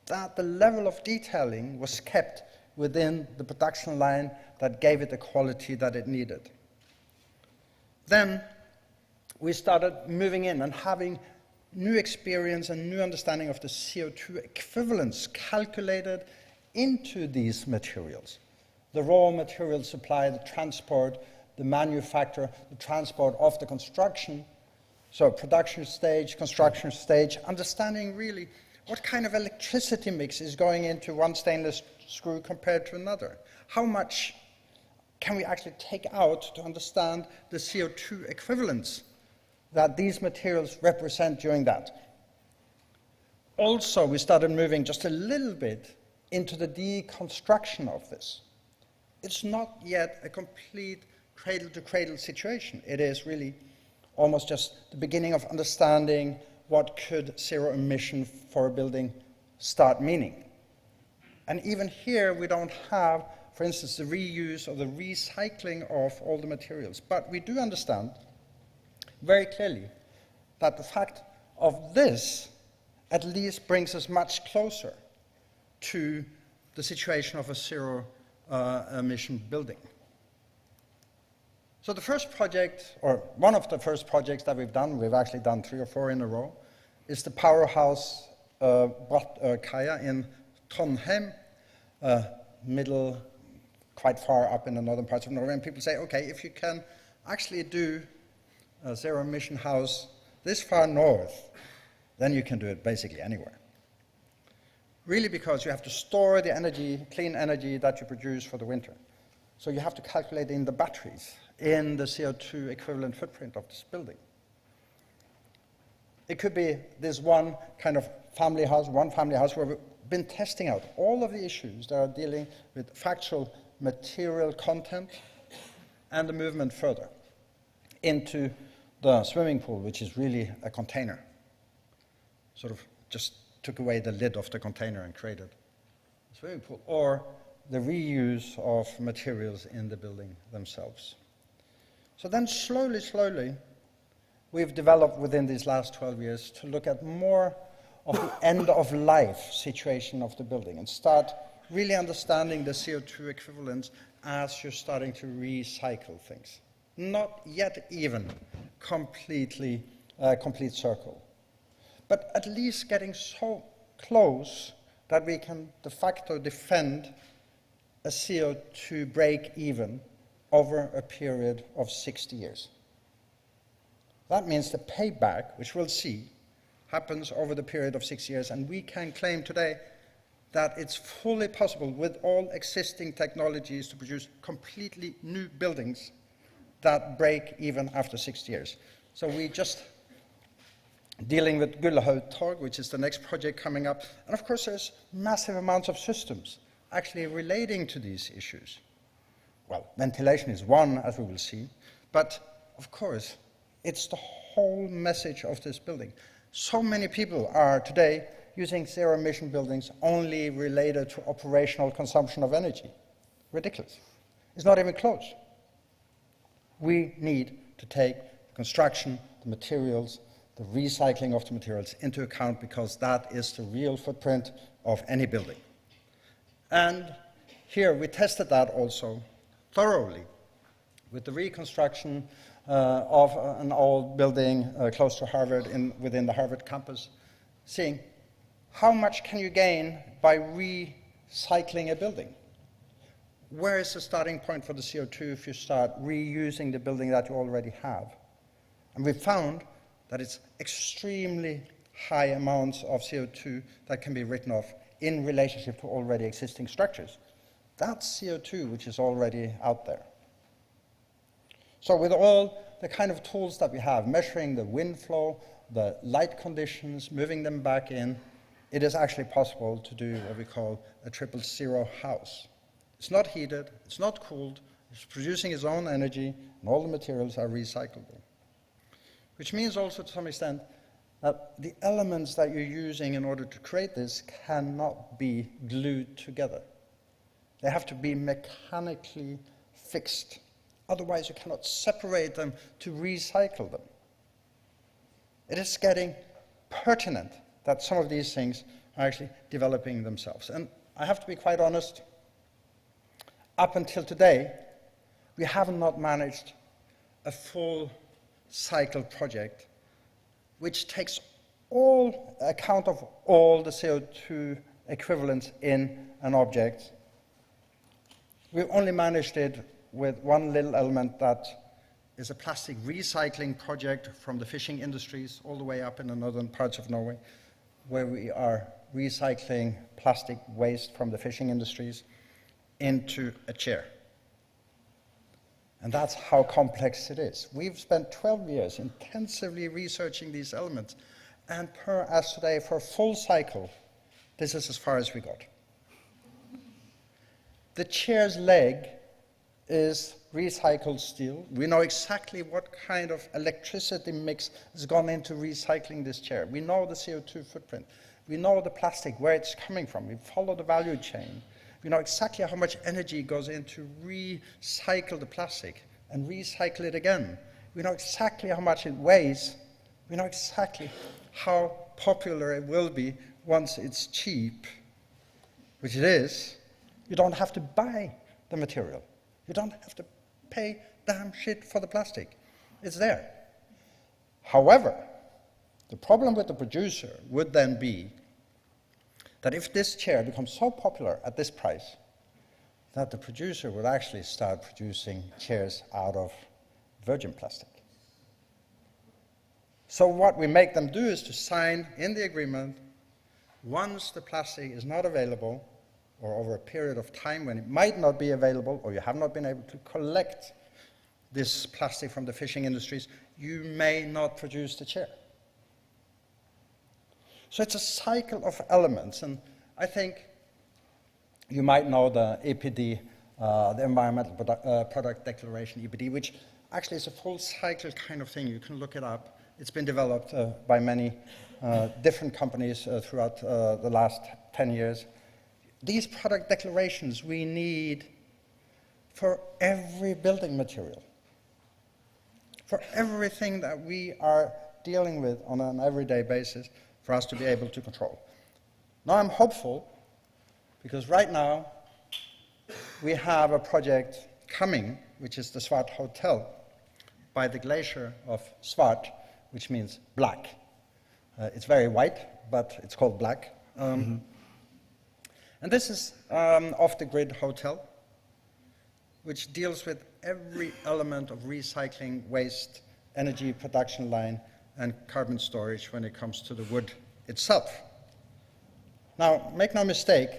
that the level of detailing was kept within the production line that gave it the quality that it needed. Then we started moving in and having new experience and new understanding of the CO2 equivalents calculated into these materials. The raw material supply, the transport, the manufacture, the transport of the construction. So production stage, construction stage, understanding really what kind of electricity mix is going into one stainless screw compared to another. How much can we actually take out to understand the CO2 equivalents that these materials represent during that? Also, we started moving just a little bit into the deconstruction of this. It's not yet a complete cradle-to-cradle situation. It is really almost just the beginning of understanding what could zero emission for a building start meaning. And even here, we don't have, for instance, the reuse or the recycling of all the materials. But we do understand very clearly that the fact of this at least brings us much closer to the situation of a zero emission building. So the first project, or one of the first projects that we've actually done 3 or 4 in a row, is the Powerhouse Kaia in Trondheim, middle, quite far up in the northern parts of Norway. And people say, okay, if you can actually do a zero emission house this far north, then you can do it basically anywhere. Really, because you have to store the energy, clean energy that you produce for the winter. So you have to calculate in the batteries, in the CO2 equivalent footprint of this building. It could be this one kind of family house where we've been testing out all of the issues that are dealing with factual material content and the movement further into the swimming pool, which is really a container. Sort of just took away the lid of the container and created a swimming pool, or the reuse of materials in the building themselves. So then slowly, we've developed within these last 12 years to look at more of the end-of-life situation of the building and start really understanding the CO2 equivalents as you're starting to recycle things. Not yet even complete circle, but at least getting so close that we can de facto defend a CO2 break even over a period of 60 years. That means the payback, which we'll see, happens over the period of 6 years, and we can claim today that it's fully possible with all existing technologies to produce completely new buildings that break even after 60 years. So we just dealing with Gullahaug, which is the next project coming up, and of course there's massive amounts of systems actually relating to these issues. Well, ventilation is one, as we will see, but of course it's the whole message of this building. So many people are today using zero-emission buildings only related to operational consumption of energy. Ridiculous. It's not even close. We need to take construction, the materials, the recycling of the materials into account, because that is the real footprint of any building. And here we tested that also thoroughly with the reconstruction of an old building close to Harvard within the Harvard campus, seeing how much can you gain by recycling a building? Where is the starting point for the CO2 if you start reusing the building that you already have? And we found that it's extremely high amounts of CO2 that can be written off in relationship to already existing structures. That's CO2 which is already out there. So with all the kind of tools that we have, measuring the wind flow, the light conditions, moving them back in, it is actually possible to do what we call a 000 house. It's not heated, it's not cooled, it's producing its own energy, and all the materials are recyclable. Which means also to some extent that the elements that you're using in order to create this cannot be glued together. They have to be mechanically fixed. Otherwise, you cannot separate them to recycle them. It is getting pertinent that some of these things are actually developing themselves. And I have to be quite honest, up until today, we have not managed a full cycle project which takes all account of all the CO2 equivalents in an object. We've only managed it with one little element that is a plastic recycling project from the fishing industries all the way up in the northern parts of Norway, where we are recycling plastic waste from the fishing industries into a chair. And that's how complex it is. We've spent 12 years intensively researching these elements, and per as today, for a full cycle, this is as far as we got. The chair's leg is recycled steel. We know exactly what kind of electricity mix has gone into recycling this chair. We know the CO2 footprint. We know the plastic, where it's coming from. We follow the value chain. We know exactly how much energy goes into recycle the plastic and recycle it again. We know exactly how much it weighs. We know exactly how popular it will be once it's cheap, which it is. You don't have to buy the material. You don't have to pay damn shit for the plastic. It's there. However, the problem with the producer would then be that if this chair becomes so popular at this price, that the producer would actually start producing chairs out of virgin plastic. So what we make them do is to sign in the agreement, once the plastic is not available, or over a period of time when it might not be available, or you have not been able to collect this plastic from the fishing industries, you may not produce the chair. So it's a cycle of elements, and I think you might know the EPD, the Environmental Product Declaration, EPD, which actually is a full cycle kind of thing. You can look it up. It's been developed by many different companies throughout the last 10 years. These product declarations we need for every building material, for everything that we are dealing with on an everyday basis, for us to be able to control. Now I'm hopeful, because right now we have a project coming, which is the Svart Hotel, by the glacier of Svart, which means black. It's very white, but it's called black. And this is off-the-grid hotel. which deals with every element of recycling, waste, energy production line, and carbon storage when it comes to the wood itself. Now, make no mistake,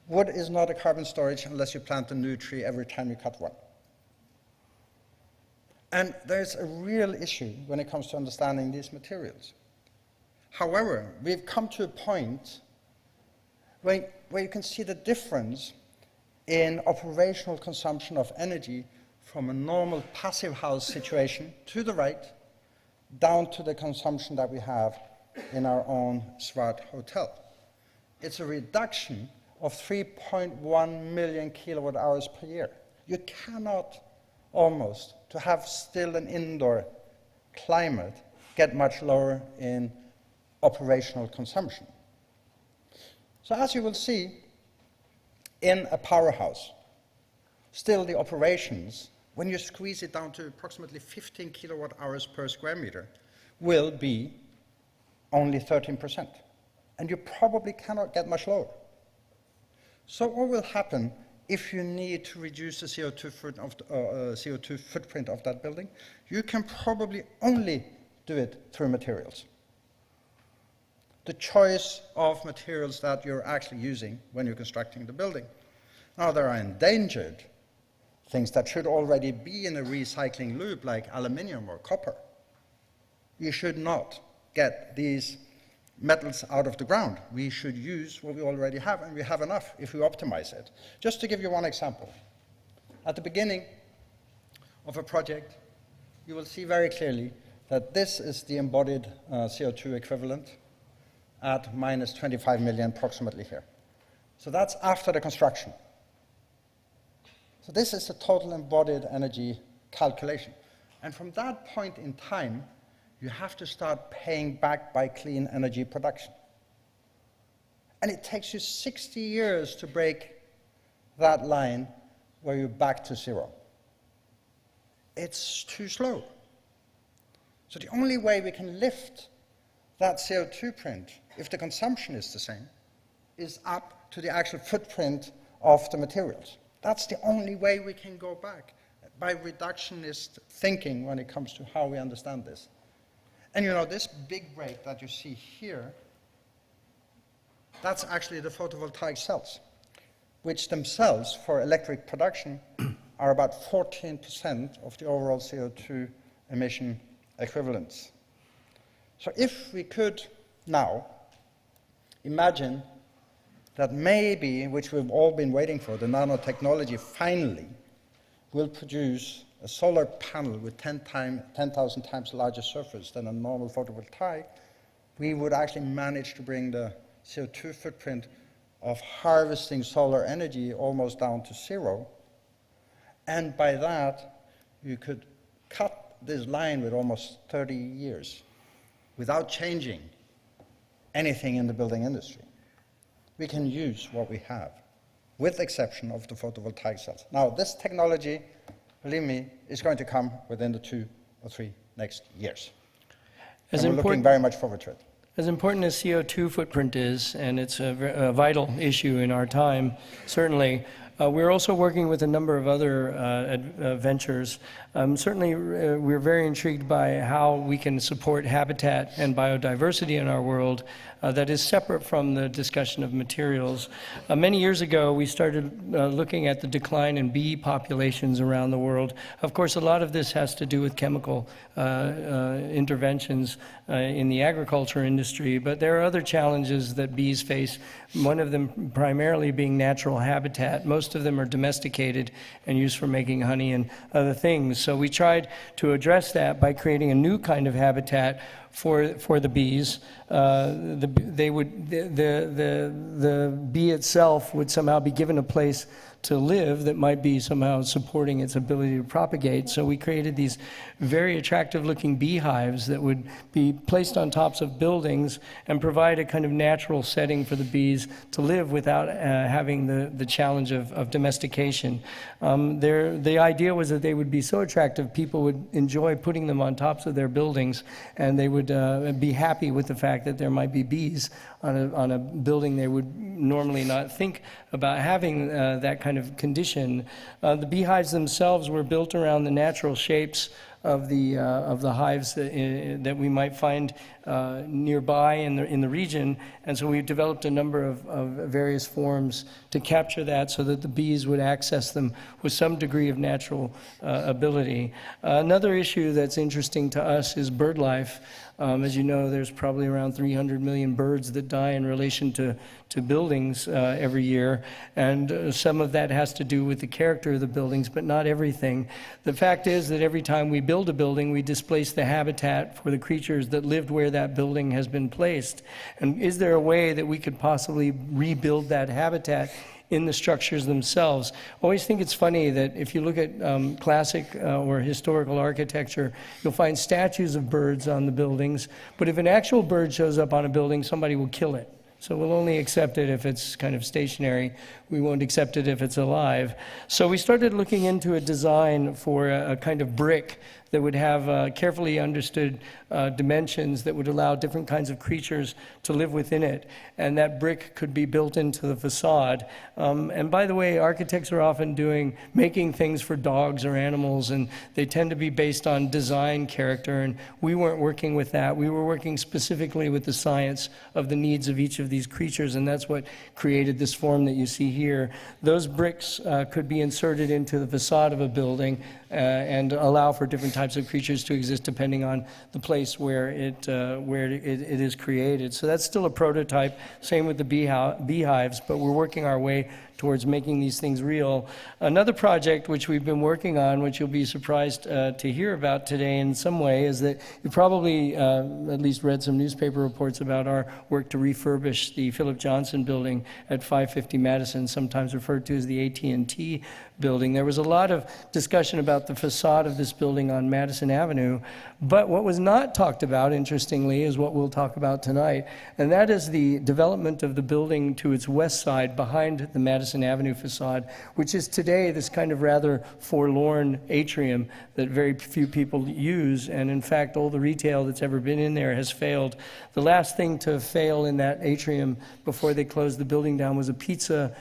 wood is not a carbon storage unless you plant a new tree every time you cut one. And there's a real issue when it comes to understanding these materials. However, we've come to a point where you can see the difference in operational consumption of energy from a normal passive house situation to the right down to the consumption that we have in our own Svart hotel. It's a reduction of 3.1 million kilowatt hours per year. You cannot almost, to have still an indoor climate, get much lower in operational consumption. So as you will see, in a powerhouse, still the operations, when you squeeze it down to approximately 15 kilowatt hours per square meter, will be only 13%. And you probably cannot get much lower. So what will happen if you need to reduce the CO2 footprint of that building? You can probably only do it through materials. The choice of materials that you're actually using when you're constructing the building. Now, there are endangered things that should already be in a recycling loop, like aluminium or copper. You should not get these metals out of the ground. We should use what we already have, and we have enough if we optimize it. Just to give you one example. At the beginning of a project, you will see very clearly that this is the embodied CO2 equivalent at minus 25 million approximately here. So that's after the construction. So this is the total embodied energy calculation. And from that point in time, you have to start paying back by clean energy production. And it takes you 60 years to break that line where you're back to zero. It's too slow. So the only way we can lift that CO2 print, if the consumption is the same, is up to the actual footprint of the materials. That's the only way we can go back, by reductionist thinking when it comes to how we understand this. And you know, this big break that you see here, that's actually the photovoltaic cells, which themselves, for electric production, are about 14% of the overall CO2 emission equivalents. So if we could now imagine that maybe, which we've all been waiting for, the nanotechnology finally will produce a solar panel with 10,000 times larger surface than a normal photovoltaic, we would actually manage to bring the CO2 footprint of harvesting solar energy almost down to zero. And by that, you could cut this line with almost 30 years without changing anything in the building industry. We can use what we have, with the exception of the photovoltaic cells. Now, this technology, believe me, is going to come within the 2 or 3 next years. And we're looking very much forward to it. As important as CO2 footprint is, and it's a vital issue in our time, certainly, we're also working with a number of other ventures. Certainly, we're very intrigued by how we can support habitat and biodiversity in our world that is separate from the discussion of materials. Many years ago, we started looking at the decline in bee populations around the world. Of course, a lot of this has to do with chemical interventions in the agriculture industry, but there are other challenges that bees face, one of them primarily being natural habitat. Most of them are domesticated and used for making honey and other things. So we tried to address that by creating a new kind of habitat for the bees. The bee itself would somehow be given a place to live that might be somehow supporting its ability to propagate. So we created these very attractive looking beehives that would be placed on tops of buildings and provide a kind of natural setting for the bees to live without having the challenge of domestication. The idea was that they would be so attractive, people would enjoy putting them on tops of their buildings, and they would be happy with the fact that there might be bees on a building they would normally not think about having that kind kind of condition. The beehives themselves were built around the natural shapes of the hives that we might find nearby in the region, and so we've developed a number of various forms to capture that so that the bees would access them with some degree of natural ability. Another issue that's interesting to us is bird life. As you know, there's probably around 300 million birds that die in relation to buildings every year, and some of that has to do with the character of the buildings, but not everything. The fact is that every time we build a building, we displace the habitat for the creatures that lived where that building has been placed. And is there a way that we could possibly rebuild that habitat in the structures themselves? I always think it's funny that if you look at classic or historical architecture, you'll find statues of birds on the buildings, but if an actual bird shows up on a building, somebody will kill it. So we'll only accept it if it's kind of stationary. We won't accept it if it's alive. So we started looking into a design for a kind of brick that would have carefully understood dimensions that would allow different kinds of creatures to live within it. And that brick could be built into the facade. And by the way, architects are often making things for dogs or animals, and they tend to be based on design character, and we weren't working with that. We were working specifically with the science of the needs of each of these creatures, and that's what created this form that you see here. Those bricks could be inserted into the facade of a building and allow for different types of creatures to exist depending on the place where it is created. So that's still a prototype. Same with the beehives, but we're working our way towards making these things real. Another project which we've been working on, which you'll be surprised to hear about today in some way, is that you probably at least read some newspaper reports about our work to refurbish the Philip Johnson building at 550 Madison, sometimes referred to as the AT&T building. There was a lot of discussion about the facade of this building on Madison Avenue, but what was not talked about, interestingly, is what we'll talk about tonight, and that is the development of the building to its west side behind the Madison Avenue facade, which is today this kind of rather forlorn atrium that very few people use, and in fact all the retail that's ever been in there has failed. The last thing to fail in that atrium before they closed the building down was a pizza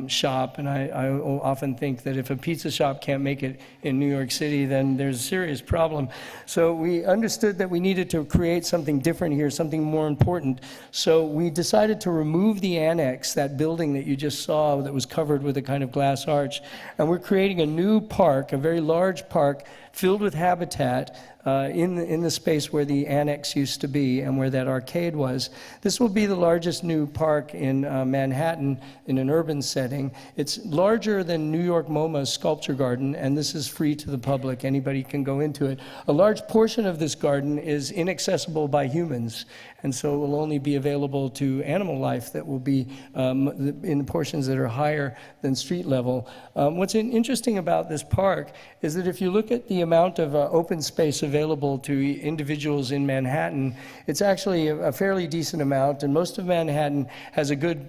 shop, and I often think that if a pizza shop can't make it in New York City, then there's a serious problem. So we understood that we needed to create something different here, something more important. So we decided to remove the annex, that building that you just saw that was covered with a kind of glass arch, and we're creating a new park, a very large park filled with habitat in the space where the annex used to be and where that arcade was. This will be the largest new park in Manhattan in an urban setting. It's larger than New York MoMA's sculpture garden, and this is free to the public. Anybody can go into it. A large portion of this garden is inaccessible by humans, and so it will only be available to animal life that will be in portions that are higher than street level. What's interesting about this park is that if you look at the amount of open space available to individuals in Manhattan, it's actually a fairly decent amount, and most of Manhattan has a good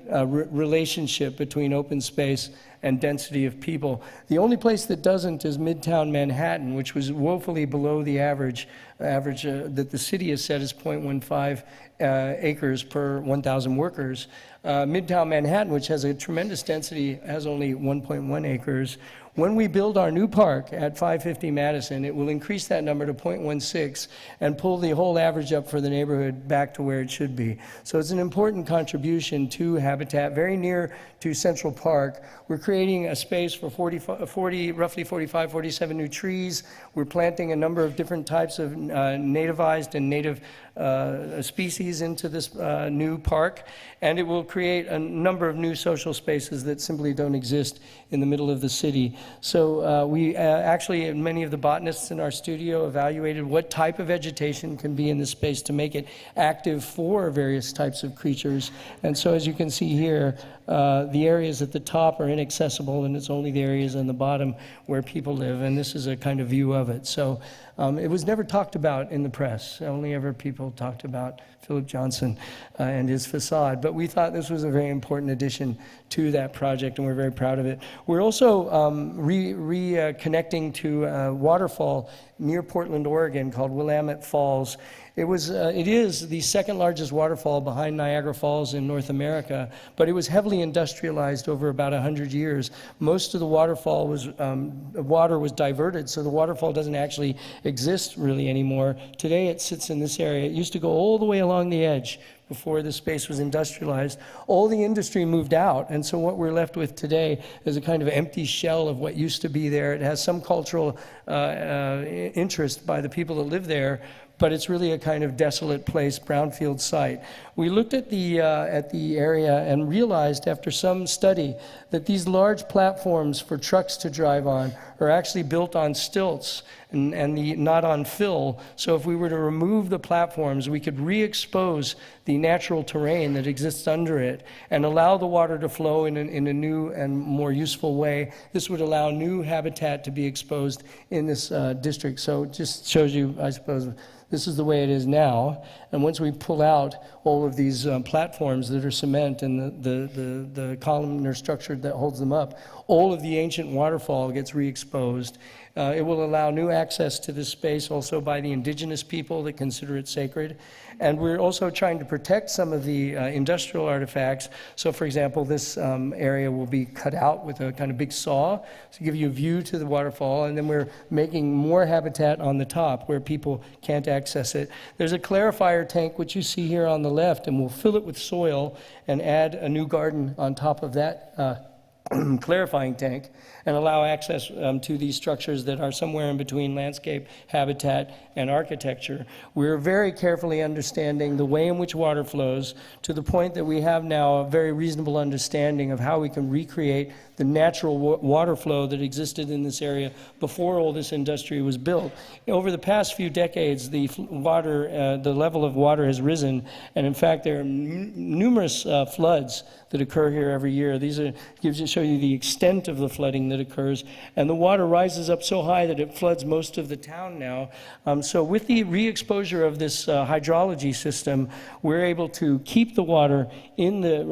relationship between open space and density of people. The only place that doesn't is Midtown Manhattan, which was woefully below the average that the city has set as 0.15 acres per 1,000 workers. Midtown Manhattan, which has a tremendous density, has only 1.1 acres. When we build our new park at 550 Madison, it will increase that number to 0.16 and pull the whole average up for the neighborhood back to where it should be. So it's an important contribution to habitat, very near to Central Park. We're creating a space for roughly 45, 47 new trees. We're planting a number of different types of nativized and native species into this new park, and it will create a number of new social spaces that simply don't exist in the middle of the city. So we actually, many of the botanists in our studio evaluated what type of vegetation can be in this space to make it active for various types of creatures. And so as you can see here, the areas at the top are inaccessible, and it's only the areas on the bottom where people live, and this is a kind of view of it. So it was never talked about in the press. Only ever people talked about Philip Johnson and his facade. But we thought this was a very important addition to that project, and we're very proud of it. We're also reconnecting to a waterfall near Portland, Oregon, called Willamette Falls. It is the second largest waterfall behind Niagara Falls in North America, but it was heavily industrialized over about 100 years. Most of the waterfall water was diverted, so the waterfall doesn't actually exist really anymore. Today it sits in this area. It used to go all the way along the edge before the space was industrialized. All the industry moved out, and so what we're left with today is a kind of empty shell of what used to be there. It has some cultural interest by the people that live there, but it's really a kind of desolate place, brownfield site. We looked at the area and realized after some study that these large platforms for trucks to drive on are actually built on stilts and not on fill. So if we were to remove the platforms, we could re-expose the natural terrain that exists under it and allow the water to flow in a new and more useful way. This would allow new habitat to be exposed in this district. So it just shows you, I suppose, this is the way it is now, and once we pull out all of these platforms that are cement and the columnar structure that holds them up, all of the ancient waterfall gets re-exposed. It will allow new access to this space also by the indigenous people that consider it sacred. And we're also trying to protect some of the industrial artifacts. So for example, this area will be cut out with a kind of big saw to give you a view to the waterfall, and then we're making more habitat on the top where people can't access it. There's a clarifier tank, which you see here on the left, and we'll fill it with soil and add a new garden on top of that clarifying tank and allow access to these structures that are somewhere in between landscape, habitat, and architecture. We're very carefully understanding the way in which water flows to the point that we have now a very reasonable understanding of how we can recreate the natural water flow that existed in this area before all this industry was built. Over the past few decades, the level of water has risen, and in fact, there are numerous floods that occur here every year. These show you the extent of the flooding that occurs, and the water rises up so high that it floods most of the town now. So with the re-exposure of this hydrology system, we're able to keep the water in the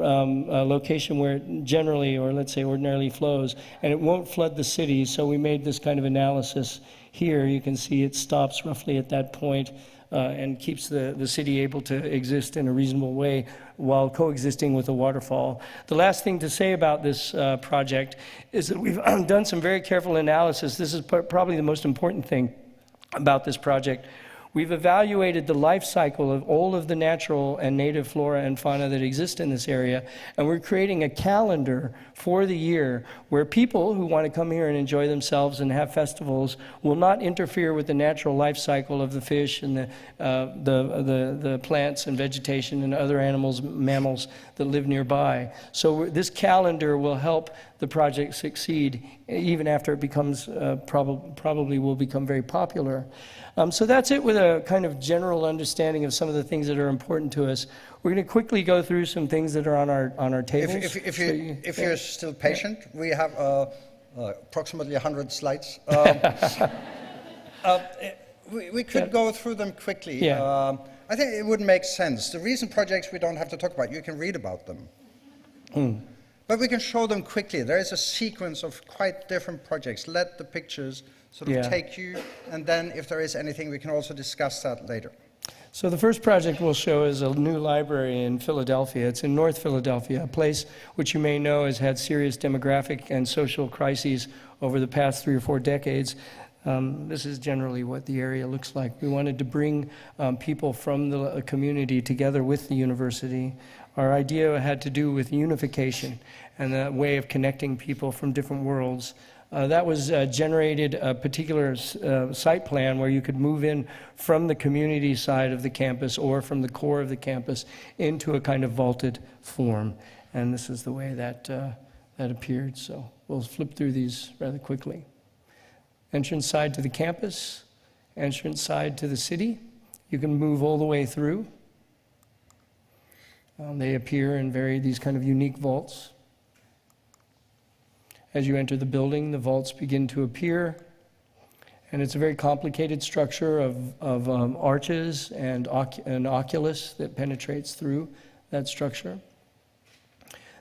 location where it generally, or let's say ordinarily, flows, and it won't flood the city. So we made this kind of analysis here. You can see it stops roughly at that point and keeps the city able to exist in a reasonable way while coexisting with the waterfall. The last thing to say about this project is that we've done some very careful analysis. This is probably the most important thing about this project. We've evaluated the life cycle of all of the natural and native flora and fauna that exist in this area, and we're creating a calendar for the year where people who want to come here and enjoy themselves and have festivals will not interfere with the natural life cycle of the fish and the plants and vegetation and other animals, mammals that live nearby. So this calendar will help the project succeed even after it becomes, probably will become very popular. So that's it with a kind of general understanding of some of the things that are important to us. We're going to quickly go through some things that are on our tables. If you're still patient, we have approximately 100 slides. We could go through them quickly. Yeah. I think it would make sense. The recent projects we don't have to talk about, you can read about them. But we can show them quickly. There is a sequence of quite different projects. Let the pictures sort of take you, and then if there is anything, we can also discuss that later. So the first project we'll show is a new library in Philadelphia. It's in North Philadelphia, a place which you may know has had serious demographic and social crises over the past 3 or 4 decades. This is generally what the area looks like. We wanted to bring people from the community together with the university. Our idea had to do with unification and that way of connecting people from different worlds. That was generated a particular site plan where you could move in from the community side of the campus or from the core of the campus into a kind of vaulted form. And this is the way that that appeared. So we'll flip through these rather quickly. Entrance side to the campus, entrance side to the city. You can move all the way through. They appear in these kind of unique vaults. As you enter the building, the vaults begin to appear. And it's a very complicated structure of arches and an oculus that penetrates through that structure.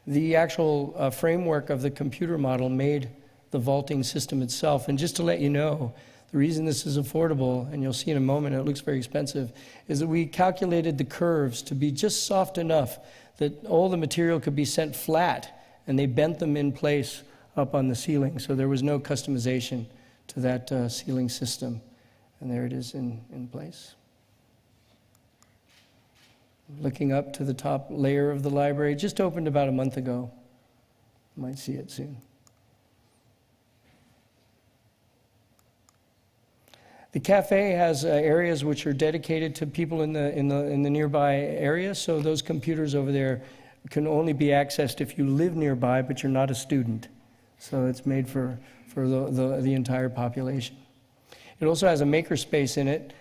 The actual framework of the computer model made the vaulting system itself. And just to let you know, the reason this is affordable, and you'll see in a moment it looks very expensive, is that we calculated the curves to be just soft enough that all the material could be sent flat, and they bent them in place up on the ceiling. So there was no customization to that ceiling system. And there it is in place. Looking up to the top layer of the library, just opened about a month ago. You might see it soon. The cafe has areas which are dedicated to people in the nearby area. So those computers over there can only be accessed if you live nearby, but you're not a student. So it's made for the entire population. It also has a makerspace in it.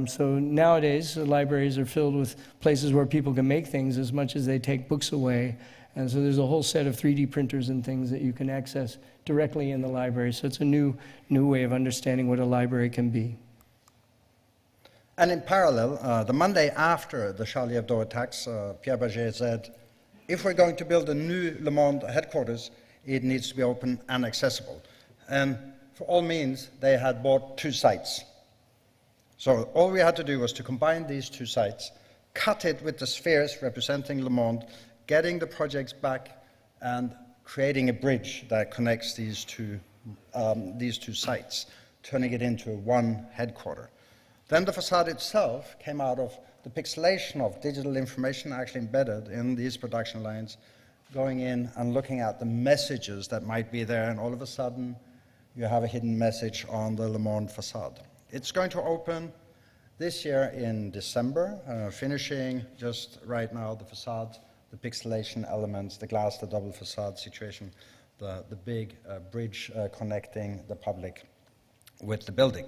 So nowadays, the libraries are filled with places where people can make things as much as they take books away. And so there's a whole set of 3D printers and things that you can access directly in the library. So it's a new way of understanding what a library can be. And in parallel, the Monday after the Charlie Hebdo attacks, Pierre Berger said, if we're going to build a new Le Monde headquarters, it needs to be open and accessible. And for all means, they had bought 2 sites. So all we had to do was to combine these 2 sites, cut it with the spheres representing Le Monde, getting the projects back, and creating a bridge that connects these two sites, turning it into one headquarter. Then the facade itself came out of the pixelation of digital information actually embedded in these production lines, going in and looking at the messages that might be there, and all of a sudden you have a hidden message on the Le Monde facade. It's going to open this year in December, finishing just right now the facade, the pixelation elements, the glass, the double facade situation, the big bridge connecting the public with the building.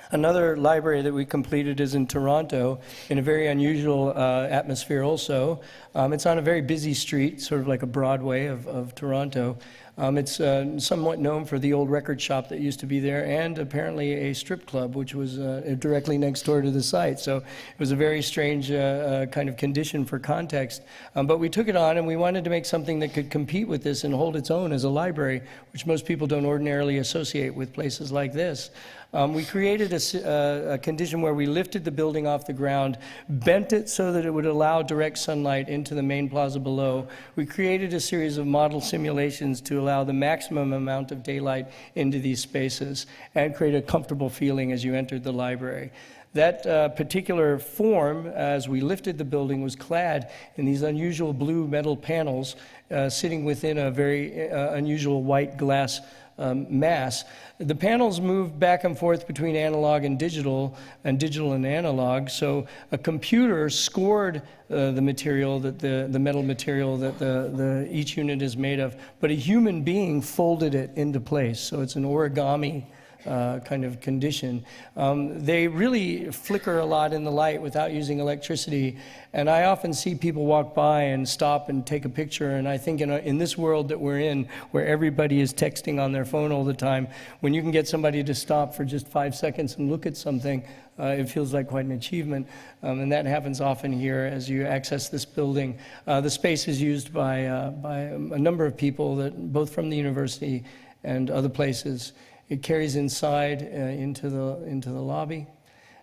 Another library that we completed is in Toronto, in a very unusual atmosphere also. It's on a very busy street, sort of like a Broadway of Toronto. It's somewhat known for the old record shop that used to be there, and apparently a strip club, which was directly next door to the site. So it was a very strange kind of condition for context. But we took it on, and we wanted to make something that could compete with this and hold its own as a library, which most people don't ordinarily associate with places like this. We created a condition where we lifted the building off the ground, bent it so that it would allow direct sunlight into the main plaza below. We created a series of model simulations to allow the maximum amount of daylight into these spaces and create a comfortable feeling as you entered the library. That particular form, as we lifted the building, was clad in these unusual blue metal panels sitting within a very unusual white glass mass. The panels moved back and forth between analog and digital and analog. So a computer scored the material, that the metal material that each unit is made of, but a human being folded it into place. So it's an origami kind of condition. They really flicker a lot in the light without using electricity, and I often see people walk by and stop and take a picture, and I think in this world that we're in, where everybody is texting on their phone all the time, when you can get somebody to stop for just 5 seconds and look at something, it feels like quite an achievement, and that happens often here as you access this building. The space is used by a number of people, that both from the university and other places. It carries inside into the lobby,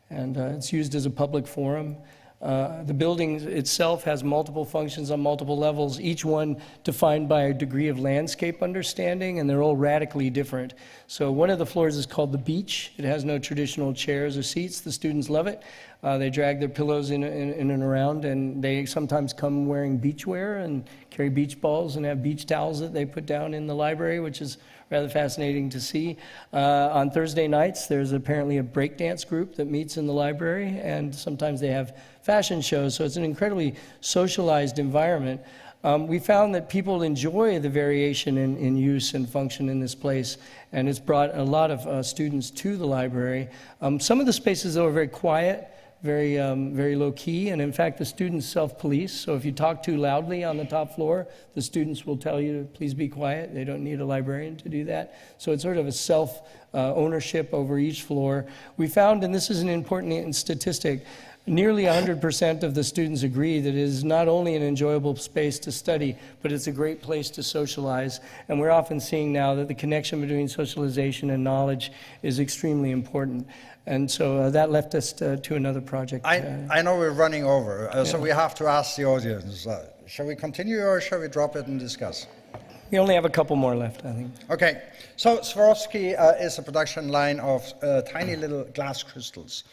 and it's used as a public forum. The building itself has multiple functions on multiple levels, each one defined by a degree of landscape understanding, and they're all radically different. So one of the floors is called the beach. It has no traditional chairs or seats. The students love it. They drag their pillows in and around, and they sometimes come wearing beachwear and carry beach balls and have beach towels that they put down in the library, which is rather fascinating to see. On Thursday nights, there's apparently a breakdance group that meets in the library, and sometimes they have fashion shows, so it's an incredibly socialized environment. We found that people enjoy the variation in use and function in this place, and it's brought a lot of students to the library. Some of the spaces, though, are very quiet, very low-key, and in fact the students self-police, so if you talk too loudly on the top floor, the students will tell you to please be quiet. They don't need a librarian to do that. So it's sort of a ownership over each floor. We found, and this is an important statistic, nearly 100% of the students agree that it is not only an enjoyable space to study, but it's a great place to socialize. And we're often seeing now that the connection between socialization and knowledge is extremely important. And so that left us to another project. I know we're running over, so we have to ask the audience, shall we continue or shall we drop it and discuss? We only have a couple more left, I think. Okay, so Swarovski is a production line of tiny little glass crystals.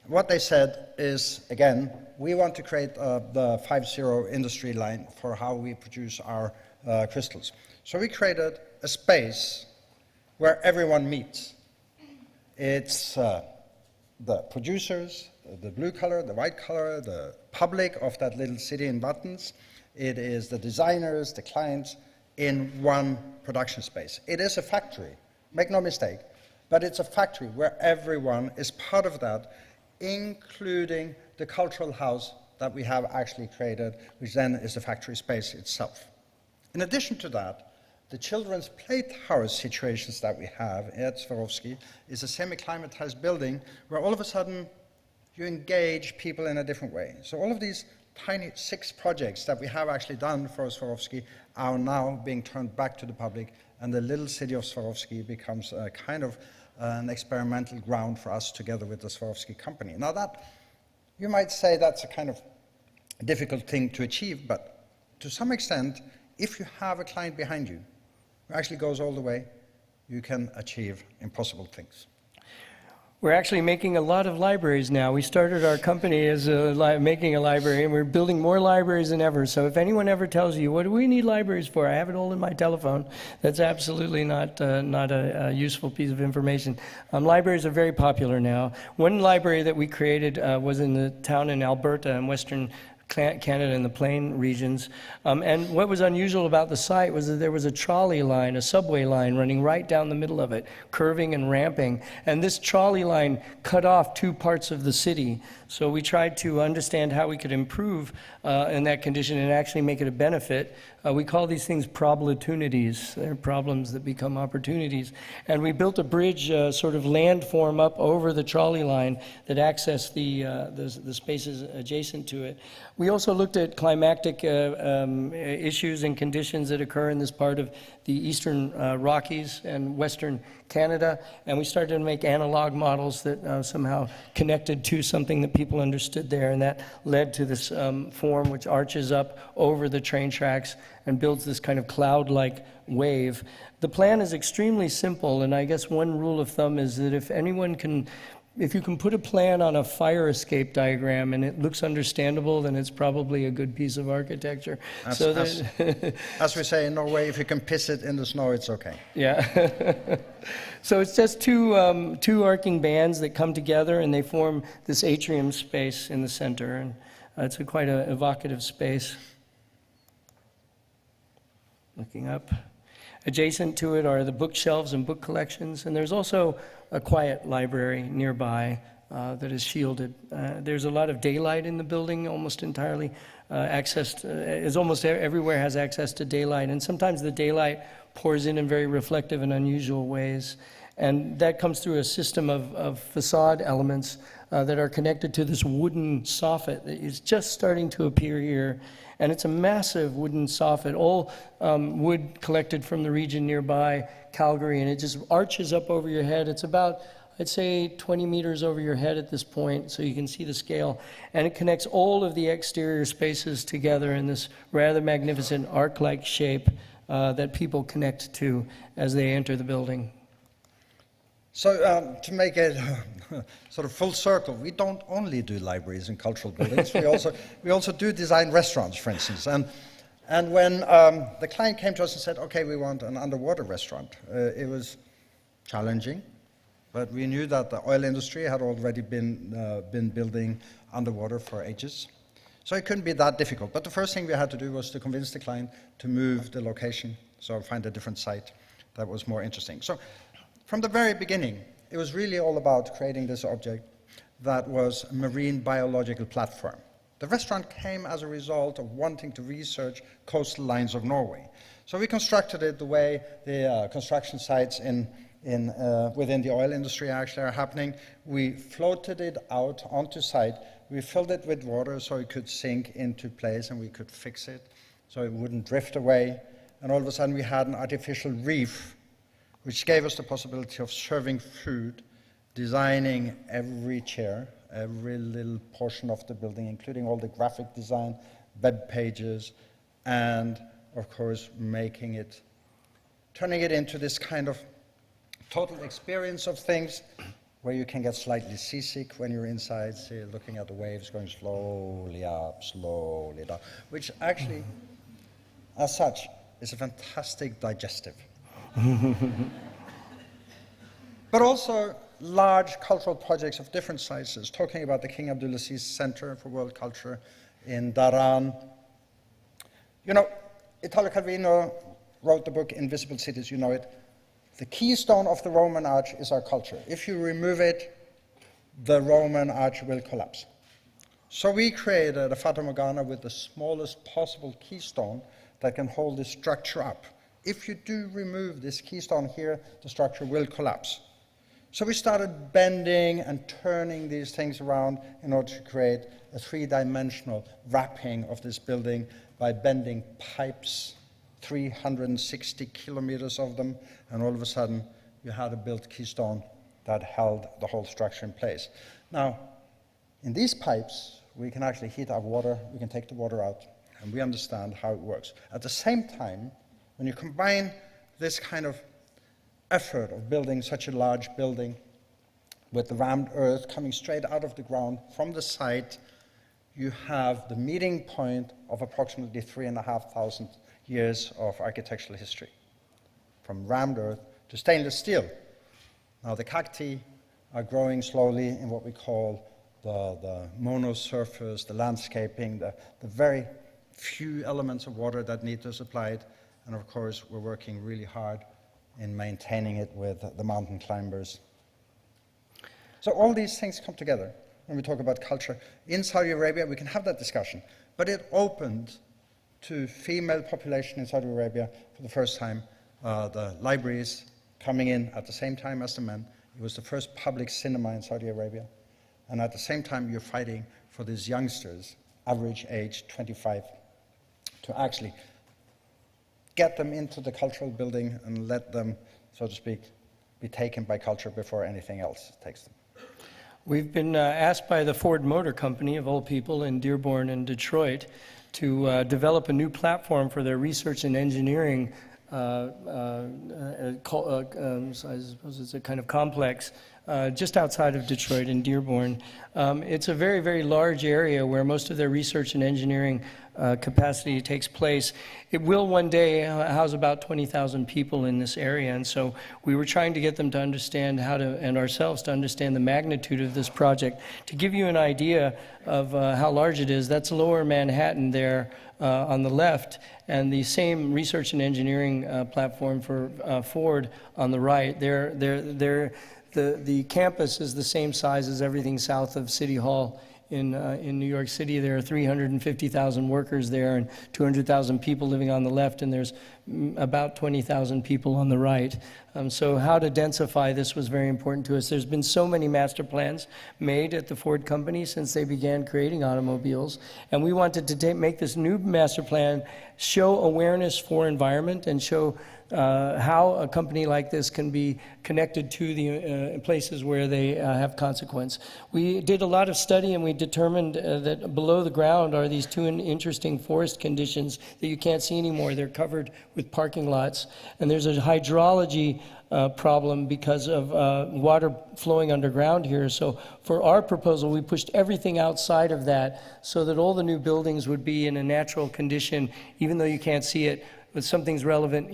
What they said is, again, we want to create the 5.0 industry line for how we produce our crystals. So we created a space where everyone meets. It's the producers, the blue color, the white color, the public of that little city in buttons. It is the designers, the clients, in one production space. It is a factory, make no mistake, but it's a factory where everyone is part of that, including the cultural house that we have actually created, which then is the factory space itself. In addition to that, the children's playhouse situations that we have at Swarovski is a semi-climatized building where all of a sudden you engage people in a different way. So all of these tiny 6 projects that we have actually done for Swarovski are now being turned back to the public, and the little city of Swarovski becomes a kind of an experimental ground for us together with the Swarovski company. Now that, you might say that's a kind of difficult thing to achieve, but to some extent, if you have a client behind you who actually goes all the way, you can achieve impossible things. We're actually making a lot of libraries now. We started our company as making a library, and we're building more libraries than ever. So if anyone ever tells you, what do we need libraries for? I have it all in my telephone. That's absolutely not a useful piece of information. Libraries are very popular now. One library that we created was in the town in Alberta in Western Canada in the plain regions. And what was unusual about the site was that there was a trolley line, a subway line running right down the middle of it, curving and ramping. And this trolley line cut off 2 parts of the city. So we tried to understand how we could improve in that condition and actually make it a benefit. We call these things problematunities. They're problems that become opportunities. And we built a bridge, sort of landform up over the trolley line that accessed the spaces adjacent to it. We also looked at climatic issues and conditions that occur in this part of the eastern Rockies and western Canada, and we started to make analog models that somehow connected to something that people understood there, and that led to this form which arches up over the train tracks and builds this kind of cloud-like wave. The plan is extremely simple, and I guess one rule of thumb is that if you can put a plan on a fire escape diagram and it looks understandable, then it's probably a good piece of architecture. As we say in Norway, if you can piss it in the snow, it's okay. Yeah. So it's just two arcing bands that come together and they form this atrium space in the center. And it's quite an evocative space. Looking up. Adjacent to it are the bookshelves and book collections, and there's also a quiet library nearby that is shielded. There's a lot of daylight in the building, almost entirely almost everywhere has access to daylight, and sometimes the daylight pours in very reflective and unusual ways. And that comes through a system of facade elements that are connected to this wooden soffit that is just starting to appear here. And it's a massive wooden soffit, all wood collected from the region nearby, Calgary, and it just arches up over your head. It's about, I'd say, 20 meters over your head at this point, so you can see the scale. And it connects all of the exterior spaces together in this rather magnificent arc-like shape that people connect to as they enter the building. So to make it sort of full circle, we don't only do libraries and cultural buildings, we also do design restaurants, for instance. And when the client came to us and said, okay, we want an underwater restaurant, it was challenging, but we knew that the oil industry had already been building underwater for ages. So it couldn't be that difficult. But the first thing we had to do was to convince the client to move the location, so find a different site that was more interesting. So from the very beginning, it was really all about creating this object that was a marine biological platform. The restaurant came as a result of wanting to research coastal lines of Norway. So we constructed it the way the construction sites in within the oil industry actually are happening. We floated it out onto site. We filled it with water so it could sink into place and we could fix it so it wouldn't drift away. And all of a sudden we had an artificial reef which gave us the possibility of serving food, designing every chair, every little portion of the building, including all the graphic design, web pages, and of course turning it into this kind of total experience of things where you can get slightly seasick when you're inside, see, looking at the waves going slowly up, slowly down, which actually, as such, is a fantastic digestive. But also large cultural projects of different sizes, talking about the King Abdulaziz Center for World Culture in Dhahran. You know, Italo Calvino wrote the book Invisible Cities, you know it. The keystone of the Roman arch is our culture. If you remove it, the Roman arch will collapse. So we created a Fata Morgana with the smallest possible keystone that can hold this structure up. If you do remove this keystone here, the structure will collapse. So we started bending and turning these things around in order to create a three-dimensional wrapping of this building by bending pipes, 360 kilometers of them, and all of a sudden you had a built keystone that held the whole structure in place. Now, in these pipes, we can actually heat our water, we can take the water out, and we understand how it works. At the same time, when you combine this kind of effort of building such a large building with the rammed earth coming straight out of the ground from the site, you have the meeting point of approximately 3,500 years of architectural history, from rammed earth to stainless steel. Now the cacti are growing slowly in what we call the monosurface, the landscaping, the very few elements of water that need to be supplied, and of course we're working really hard in maintaining it with the mountain climbers. So all these things come together when we talk about culture. In Saudi Arabia, we can have that discussion, but it opened to female population in Saudi Arabia for the first time. The libraries coming in at the same time as the men. It was the first public cinema in Saudi Arabia. And at the same time, you're fighting for these youngsters, average age 25, to actually get them into the cultural building and let them, so to speak, be taken by culture before anything else takes them. We've been asked by the Ford Motor Company, of all people, in Dearborn and Detroit, to develop a new platform for their research and engineering. I suppose it's a kind of complex just outside of Detroit in Dearborn. It's a very, very large area where most of their research and engineering capacity takes place. It will one day house about 20,000 people in this area, and so we were trying to get them to understand how to, and ourselves to understand the magnitude of this project. To give you an idea of how large it is, that's Lower Manhattan there on the left, and the same research and engineering platform for Ford on the right. The campus is the same size as everything south of City Hall in New York City. There are 350,000 workers there and 200,000 people living on the left, and there's about 20,000 people on the right. So how to densify this was very important to us. There's been so many master plans made at the Ford company since they began creating automobiles, and we wanted to make this new master plan show awareness for environment and show how a company like this can be connected to the places where they have consequence. We did a lot of study, and we determined that below the ground are these two interesting forest conditions that you can't see anymore. They're covered with parking lots, and there's a hydrology problem because of water flowing underground here. So for our proposal, we pushed everything outside of that so that all the new buildings would be in a natural condition, even though you can't see it, with something's relevant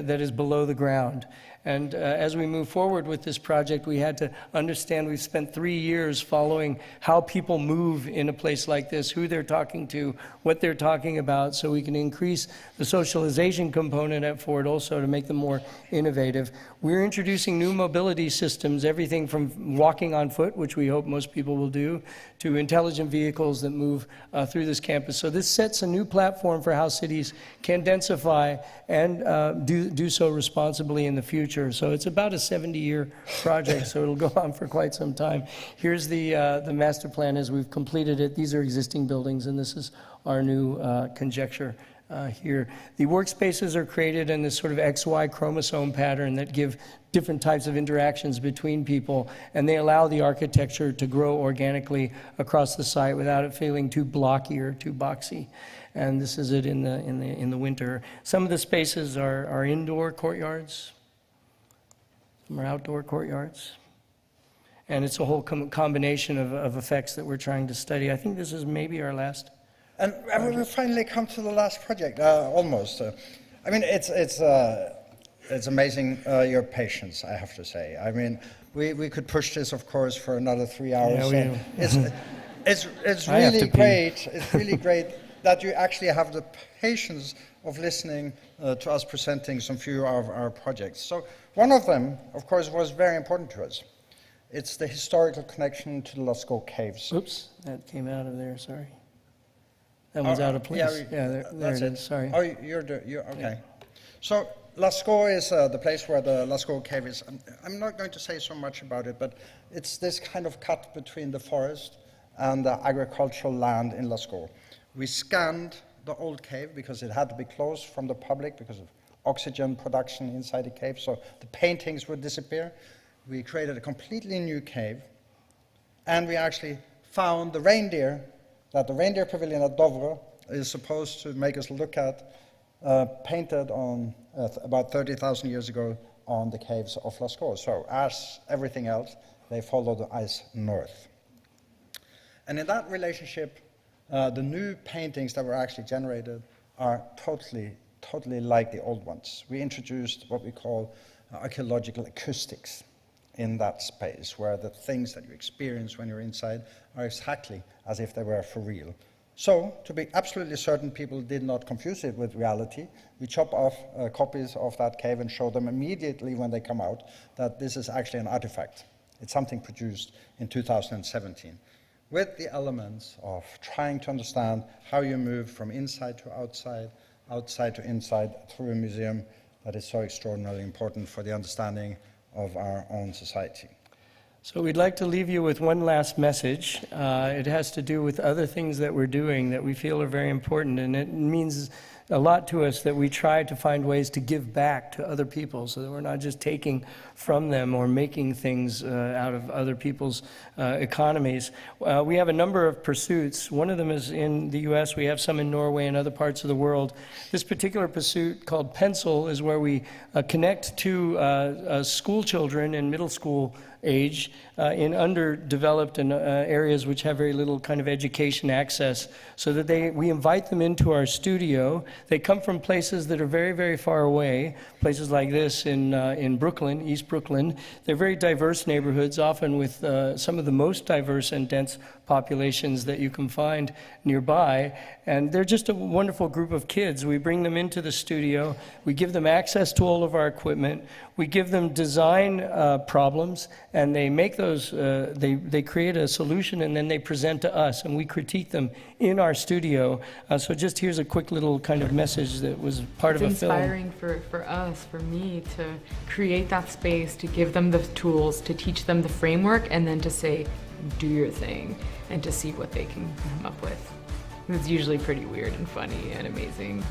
that is below the ground. And as we move forward with this project, we had to understand we've spent 3 years following how people move in a place like this, who they're talking to, what they're talking about, so we can increase the socialization component at Ford also to make them more innovative. We're introducing new mobility systems, everything from walking on foot, which we hope most people will do, to intelligent vehicles that move through this campus. So this sets a new platform for how cities can densify and do so responsibly in the future. future. So it's about a 70-year project, so it'll go on for quite some time. Here's the master plan as we've completed it. These are existing buildings, and this is our new conjecture here. The workspaces are created in this sort of XY chromosome pattern that give different types of interactions between people, and they allow the architecture to grow organically across the site without it feeling too blocky or too boxy. And this is it in the winter. Some of the spaces are indoor courtyards, some are outdoor courtyards, and it's a whole combination of effects that we're trying to study. I think this is maybe our last. And we finally come to the last project, almost. I mean, it's amazing your patience, I have to say. I mean, we could push this, of course, for another 3 hours. Yeah, it's really great. It's really great that you actually have the patience of listening to us presenting some few of our projects. So one of them, of course, was very important to us. It's the historical connection to the Lascaux caves. Oops, that came out of there, sorry. That one's out of place. Yeah, there it is, sorry. Oh, you're okay. So Lascaux is the place where the Lascaux cave is. I'm not going to say so much about it, but it's this kind of cut between the forest and the agricultural land in Lascaux. We scanned the old cave because it had to be closed from the public because of oxygen production inside the cave, so the paintings would disappear. We created a completely new cave, and we actually found the reindeer that the reindeer pavilion at Dovre is supposed to make us look at, painted on about 30,000 years ago on the caves of Lascaux. So as everything else, they follow the ice north. And in that relationship, the new paintings that were actually generated are totally like the old ones. We introduced what we call archaeological acoustics in that space, where the things that you experience when you're inside are exactly as if they were for real. So, to be absolutely certain people did not confuse it with reality, we chop off copies of that cave and show them immediately when they come out that this is actually an artifact. It's something produced in 2017, with the elements of trying to understand how you move from inside to outside, outside to inside through a museum that is so extraordinarily important for the understanding of our own society. So we'd like to leave you with one last message. It has to do with other things that we're doing that we feel are very important, and it means a lot to us that we try to find ways to give back to other people so that we're not just taking from them or making things out of other people's economies. We have a number of pursuits. One of them is in the US. We have some in Norway and other parts of the world. This particular pursuit, called Pencil, is where we connect to school children in middle school age in underdeveloped areas which have very little kind of education access, so that we invite them into our studio. They come from places that are very, very far away, places like this in Brooklyn, East Brooklyn. They're very diverse neighborhoods, often with some of the most diverse and dense populations that you can find nearby, and they're just a wonderful group of kids. We bring them into the studio, we give them access to all of our equipment, we give them design problems, and they make those, they create a solution, and then they present to us, and we critique them in our studio. So just here's a quick little kind of message that was part of a film. It's inspiring for us, for me, to create that space, to give them the tools, to teach them the framework, and then to say, do your thing, and to see what they can come up with. It's usually pretty weird and funny and amazing.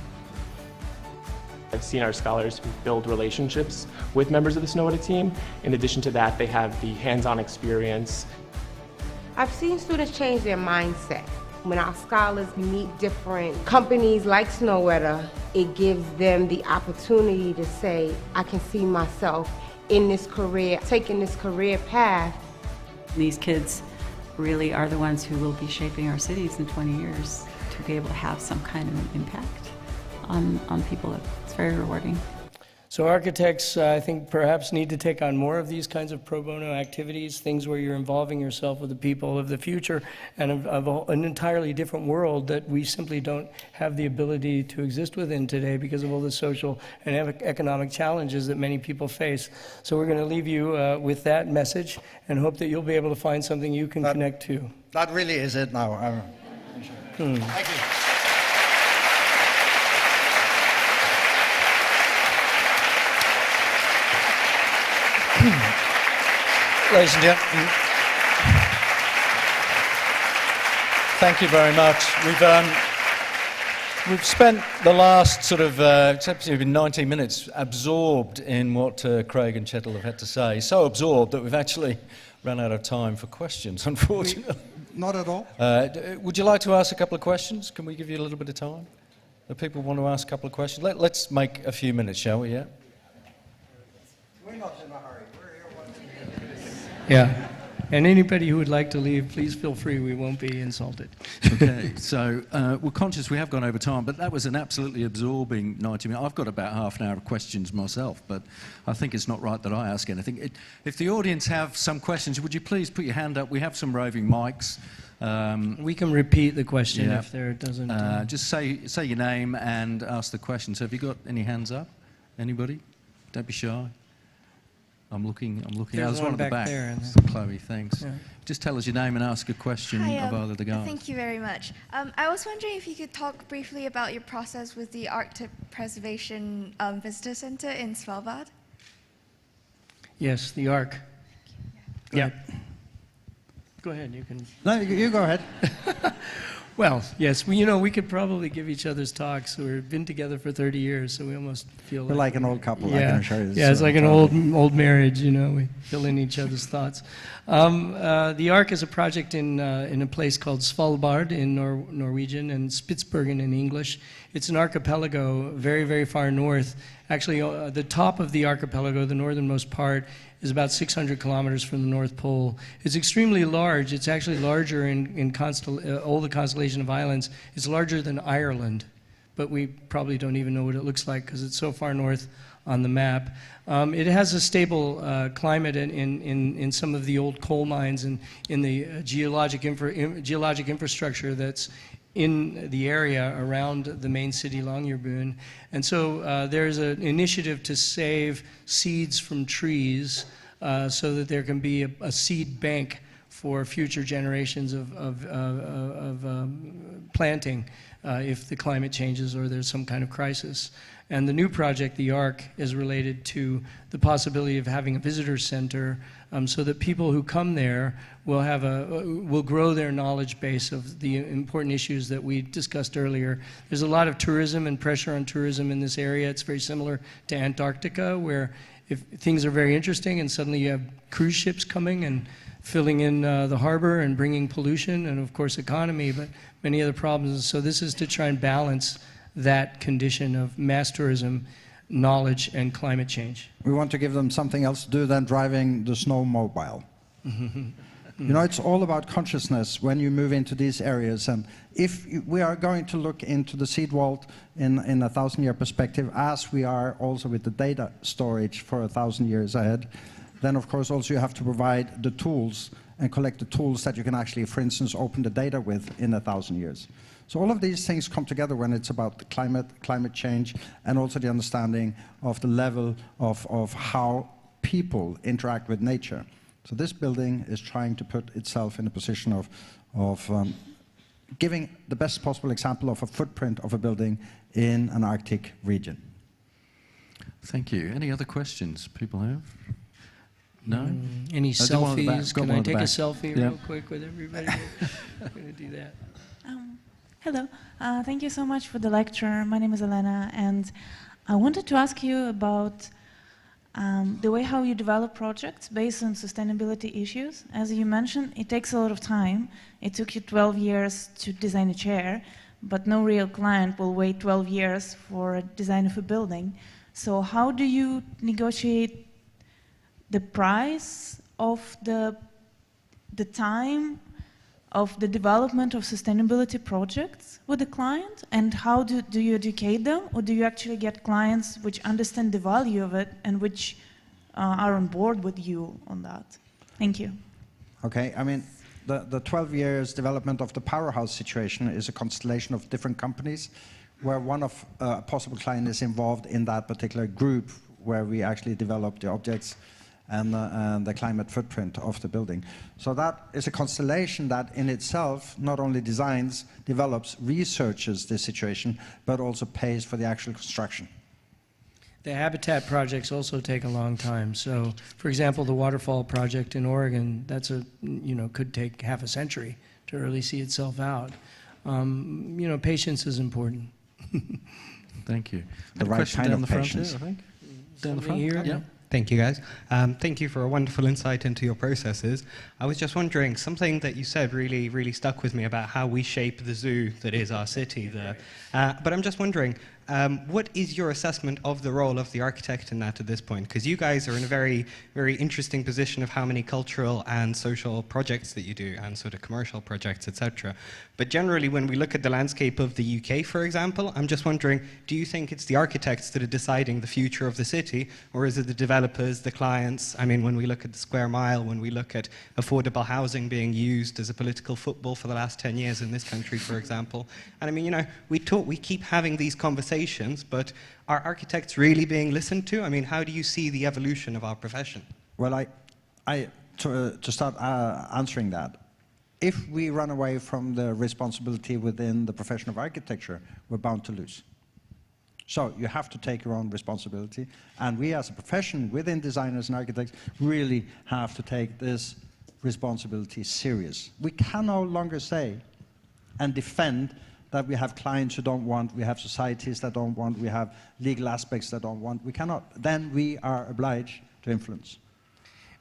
I've seen our scholars build relationships with members of the Snøhetta team. In addition to that, they have the hands-on experience. I've seen students change their mindset. When our scholars meet different companies like Snøhetta, it gives them the opportunity to say, I can see myself in this career, taking this career path. These kids really are the ones who will be shaping our cities in 20 years. To be able to have some kind of an impact on people, it's very rewarding. So architects, I think, perhaps need to take on more of these kinds of pro bono activities, things where you're involving yourself with the people of the future and of an entirely different world that we simply don't have the ability to exist within today because of all the social and economic challenges that many people face. So we're going to leave you with that message and hope that you'll be able to find something you can connect to. That really is it now. Thank you. ladies and gentlemen. Thank you very much. We've spent the last sort of, it's been 90 minutes absorbed in what Craig and Kjetil have had to say. So absorbed that we've actually run out of time for questions, unfortunately. Not at all. Would you like to ask a couple of questions? Can we give you a little bit of time? Do people want to ask a couple of questions? Let's make a few minutes, shall we, yeah? We're not in a hurry. We're here one. Yeah. And anybody who would like to leave, please feel free. We won't be insulted. Okay, so we're conscious we have gone over time, but that was an absolutely absorbing 90 minutes. I've got about half an hour of questions myself, but I think it's not right that I ask anything. If the audience have some questions, would you please put your hand up? We have some roving mics. We can repeat the question if there doesn't... Just say your name and ask the question. So have you got any hands up? Anybody? Don't be shy. I'm looking. There's one one at the back there. Chloe, thanks. Yeah. Just tell us your name and ask a question of either the guys. Thank you very much. I was wondering if you could talk briefly about your process with the Arctic Preservation Visitor Center in Svalbard. Yes, the Ark. Yeah. Go ahead, you can... No, you go ahead. Well, yes, we could probably give each other's talks. We've been together for 30 years, so we almost feel We're like an old couple, I yeah, can assure you. yeah, it's like an old marriage, we fill in each other's thoughts. The Ark is a project in a place called Svalbard in Norwegian and Spitsbergen in English. It's an archipelago very, very far north. Actually, the top of the archipelago, the northernmost part, is about 600 kilometers from the North Pole. It's extremely large. It's actually larger in all the constellation of islands. It's larger than Ireland, but we probably don't even know what it looks like because it's so far north on the map. It has a stable climate in some of the old coal mines and in the geologic infrastructure that's in the area around the main city, Longyearbyen. And so there's an initiative to save seeds from trees so that there can be a seed bank for future generations of planting if the climate changes or there's some kind of crisis. And the new project, the Ark, is related to the possibility of having a visitor center so that people who come there will grow their knowledge base of the important issues that we discussed earlier. There's a lot of tourism and pressure on tourism in this area. It's very similar to Antarctica, where if things are very interesting and suddenly you have cruise ships coming and filling in the harbor and bringing pollution and, of course, economy, but many other problems. So this is to try and balance that condition of mass tourism, knowledge, and climate change. We want to give them something else to do than driving the snowmobile. It's all about consciousness when you move into these areas. And if we are going to look into the seed vault in a 1,000-year perspective, as we are also with the data storage for 1,000 years ahead, then of course also you have to provide the tools and collect the tools that you can actually, for instance, open the data with in 1,000 years. So all of these things come together when it's about the climate change, and also the understanding of the level of how people interact with nature. So this building is trying to put itself in a position of giving the best possible example of a footprint of a building in an Arctic region. Thank you. Any other questions people have? No? Any selfies? Can I take a back. selfie Yeah. real quick with everybody? I'm going to do that. Hello. Thank you so much for the lecture. My name is Elena, and I wanted to ask you about the way how you develop projects based on sustainability issues. As you mentioned, it takes a lot of time. It took you 12 years to design a chair, but no real client will wait 12 years for a design of a building. So how do you negotiate the price of the time of the development of sustainability projects with the client, and how do you educate them, or do you actually get clients which understand the value of it and which are on board with you on that? Thank you. Okay, I mean, the 12 years development of the powerhouse situation is a constellation of different companies where one of a possible client is involved in that particular group where we actually develop the objects and the climate footprint of the building. So that is a constellation that in itself not only designs, develops, researches this situation, but also pays for the actual construction. The habitat projects also take a long time. So, for example, the waterfall project in Oregon, that's could take half a century to really see itself out. Patience is important. Thank you. The right question kind down of the front patience. there, I think. Down the front Here? Yeah. Thank you, guys. Thank you for a wonderful insight into your processes. I was just wondering, something that you said really, really stuck with me about how we shape the zoo that is our city there. But I'm just wondering, what is your assessment of the role of the architect in that at this point? Because you guys are in a very, very interesting position of how many cultural and social projects that you do, and sort of commercial projects, etc. But generally, when we look at the landscape of the UK, for example, I'm just wondering, do you think it's the architects that are deciding the future of the city, or is it the developers, the clients? I mean, when we look at the square mile, when we look at affordable housing being used as a political football for the last 10 years in this country, for example. And I mean, we keep having these conversations, but are architects really being listened to? I mean, how do you see the evolution of our profession? Well, to start answering that, if we run away from the responsibility within the profession of architecture, we're bound to lose. So you have to take your own responsibility, and we as a profession within designers and architects really have to take this responsibility serious. We can no longer say and defend that we have clients who don't want, we have societies that don't want, we have legal aspects that don't want. We cannot. Then we are obliged to influence.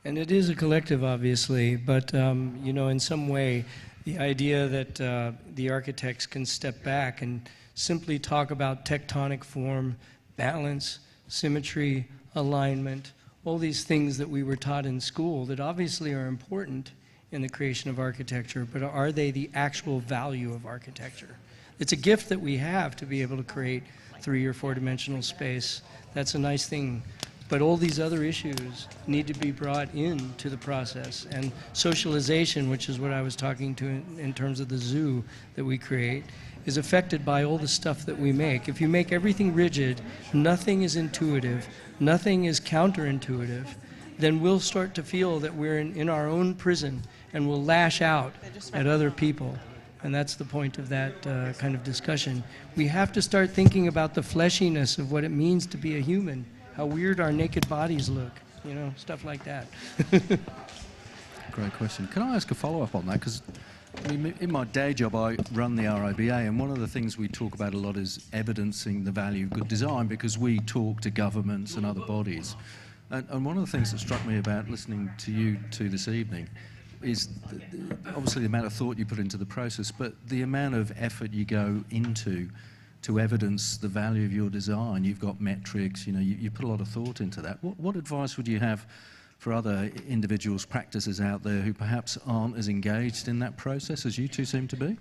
And it is a collective, obviously, but in some way, the idea that the architects can step back and simply talk about tectonic form, balance, symmetry, alignment, all these things that we were taught in school that obviously are important in the creation of architecture, but are they the actual value of architecture? It's a gift that we have to be able to create 3- or 4-dimensional space. That's a nice thing. But all these other issues need to be brought into the process. And socialization, which is what I was talking to in terms of the zoo that we create, is affected by all the stuff that we make. If you make everything rigid, nothing is intuitive, nothing is counterintuitive, then we'll start to feel that we're in our own prison and we'll lash out at other people. And that's the point of that kind of discussion. We have to start thinking about the fleshiness of what it means to be a human, how weird our naked bodies look, stuff like that. Great question. Can I ask a follow-up on that? Because in my day job, I run the RIBA, and one of the things we talk about a lot is evidencing the value of good design, because we talk to governments and other bodies. And one of the things that struck me about listening to you two this evening is obviously the amount of thought you put into the process, but the amount of effort you go into to evidence the value of your design. You've got metrics, you put a lot of thought into that. What advice would you have for other individuals, practices out there who perhaps aren't as engaged in that process as you two seem to be?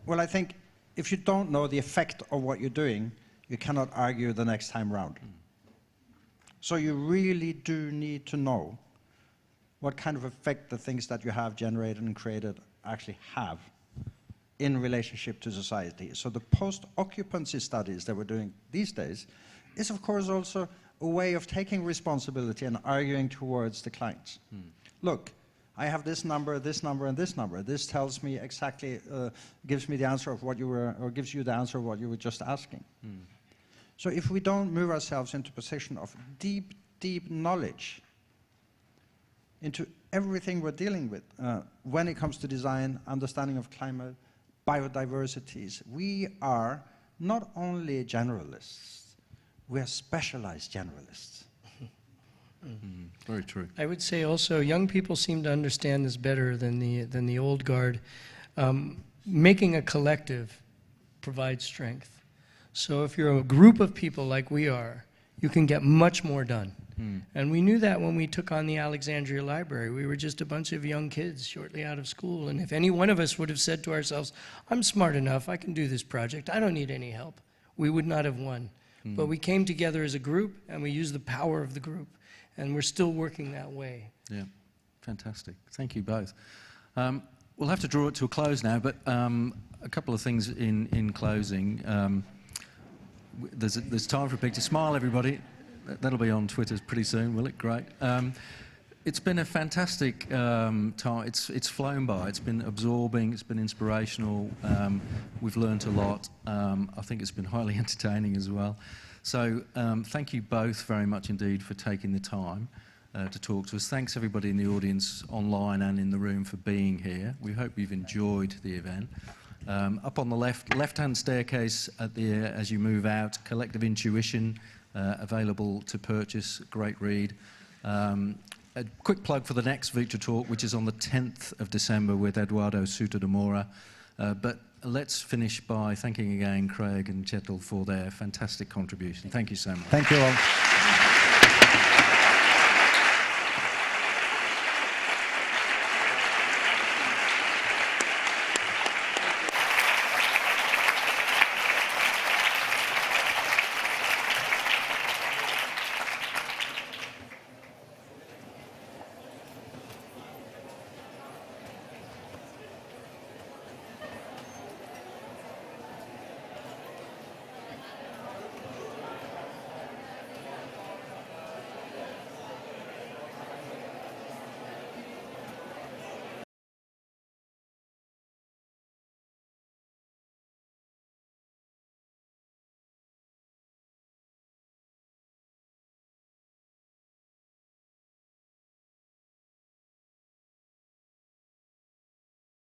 Well, I think if you don't know the effect of what you're doing, you cannot argue the next time round. So you really do need to know what kind of effect the things that you have generated and created actually have in relationship to society. So the post-occupancy studies that we're doing these days is, of course, also a way of taking responsibility and arguing towards the clients. Look, I have this number, and this number. This tells me exactly, gives me the answer of what you were, or gives you the answer of what you were just asking. So if we don't move ourselves into a position of deep, deep knowledge into everything we're dealing with, when it comes to design, understanding of climate, biodiversities, we are not only generalists, we are specialized generalists. Very true. I would say also young people seem to understand this better than the old guard. Making a collective provides strength. So if you're a group of people like we are, you can get much more done. And we knew that when we took on the Alexandria Library. We were just a bunch of young kids shortly out of school. And if any one of us would have said to ourselves, I'm smart enough, I can do this project, I don't need any help, we would not have won. But we came together as a group, and we used the power of the group. And we're still working that way. Yeah, fantastic. Thank you both. We'll have to draw it to a close now, but a couple of things in closing. There's time for a picture. Smile, everybody. That'll be on Twitter pretty soon, will it? Great. It's been a fantastic time. It's flown by. It's been absorbing. It's been inspirational. We've learnt a lot. I think it's been highly entertaining as well. So thank you both very much indeed for taking the time to talk to us. Thanks everybody in the audience online and in the room for being here. We hope you've enjoyed the event. Up on the left-hand staircase as you move out, Collective Intuition, available to purchase. Great read. A quick plug for the next VitrA talk, which is on the 10th of December with Eduardo Souto de Mora. But let's finish by thanking again Craig and Kjetil for their fantastic contribution. Thank you so much. Thank you all.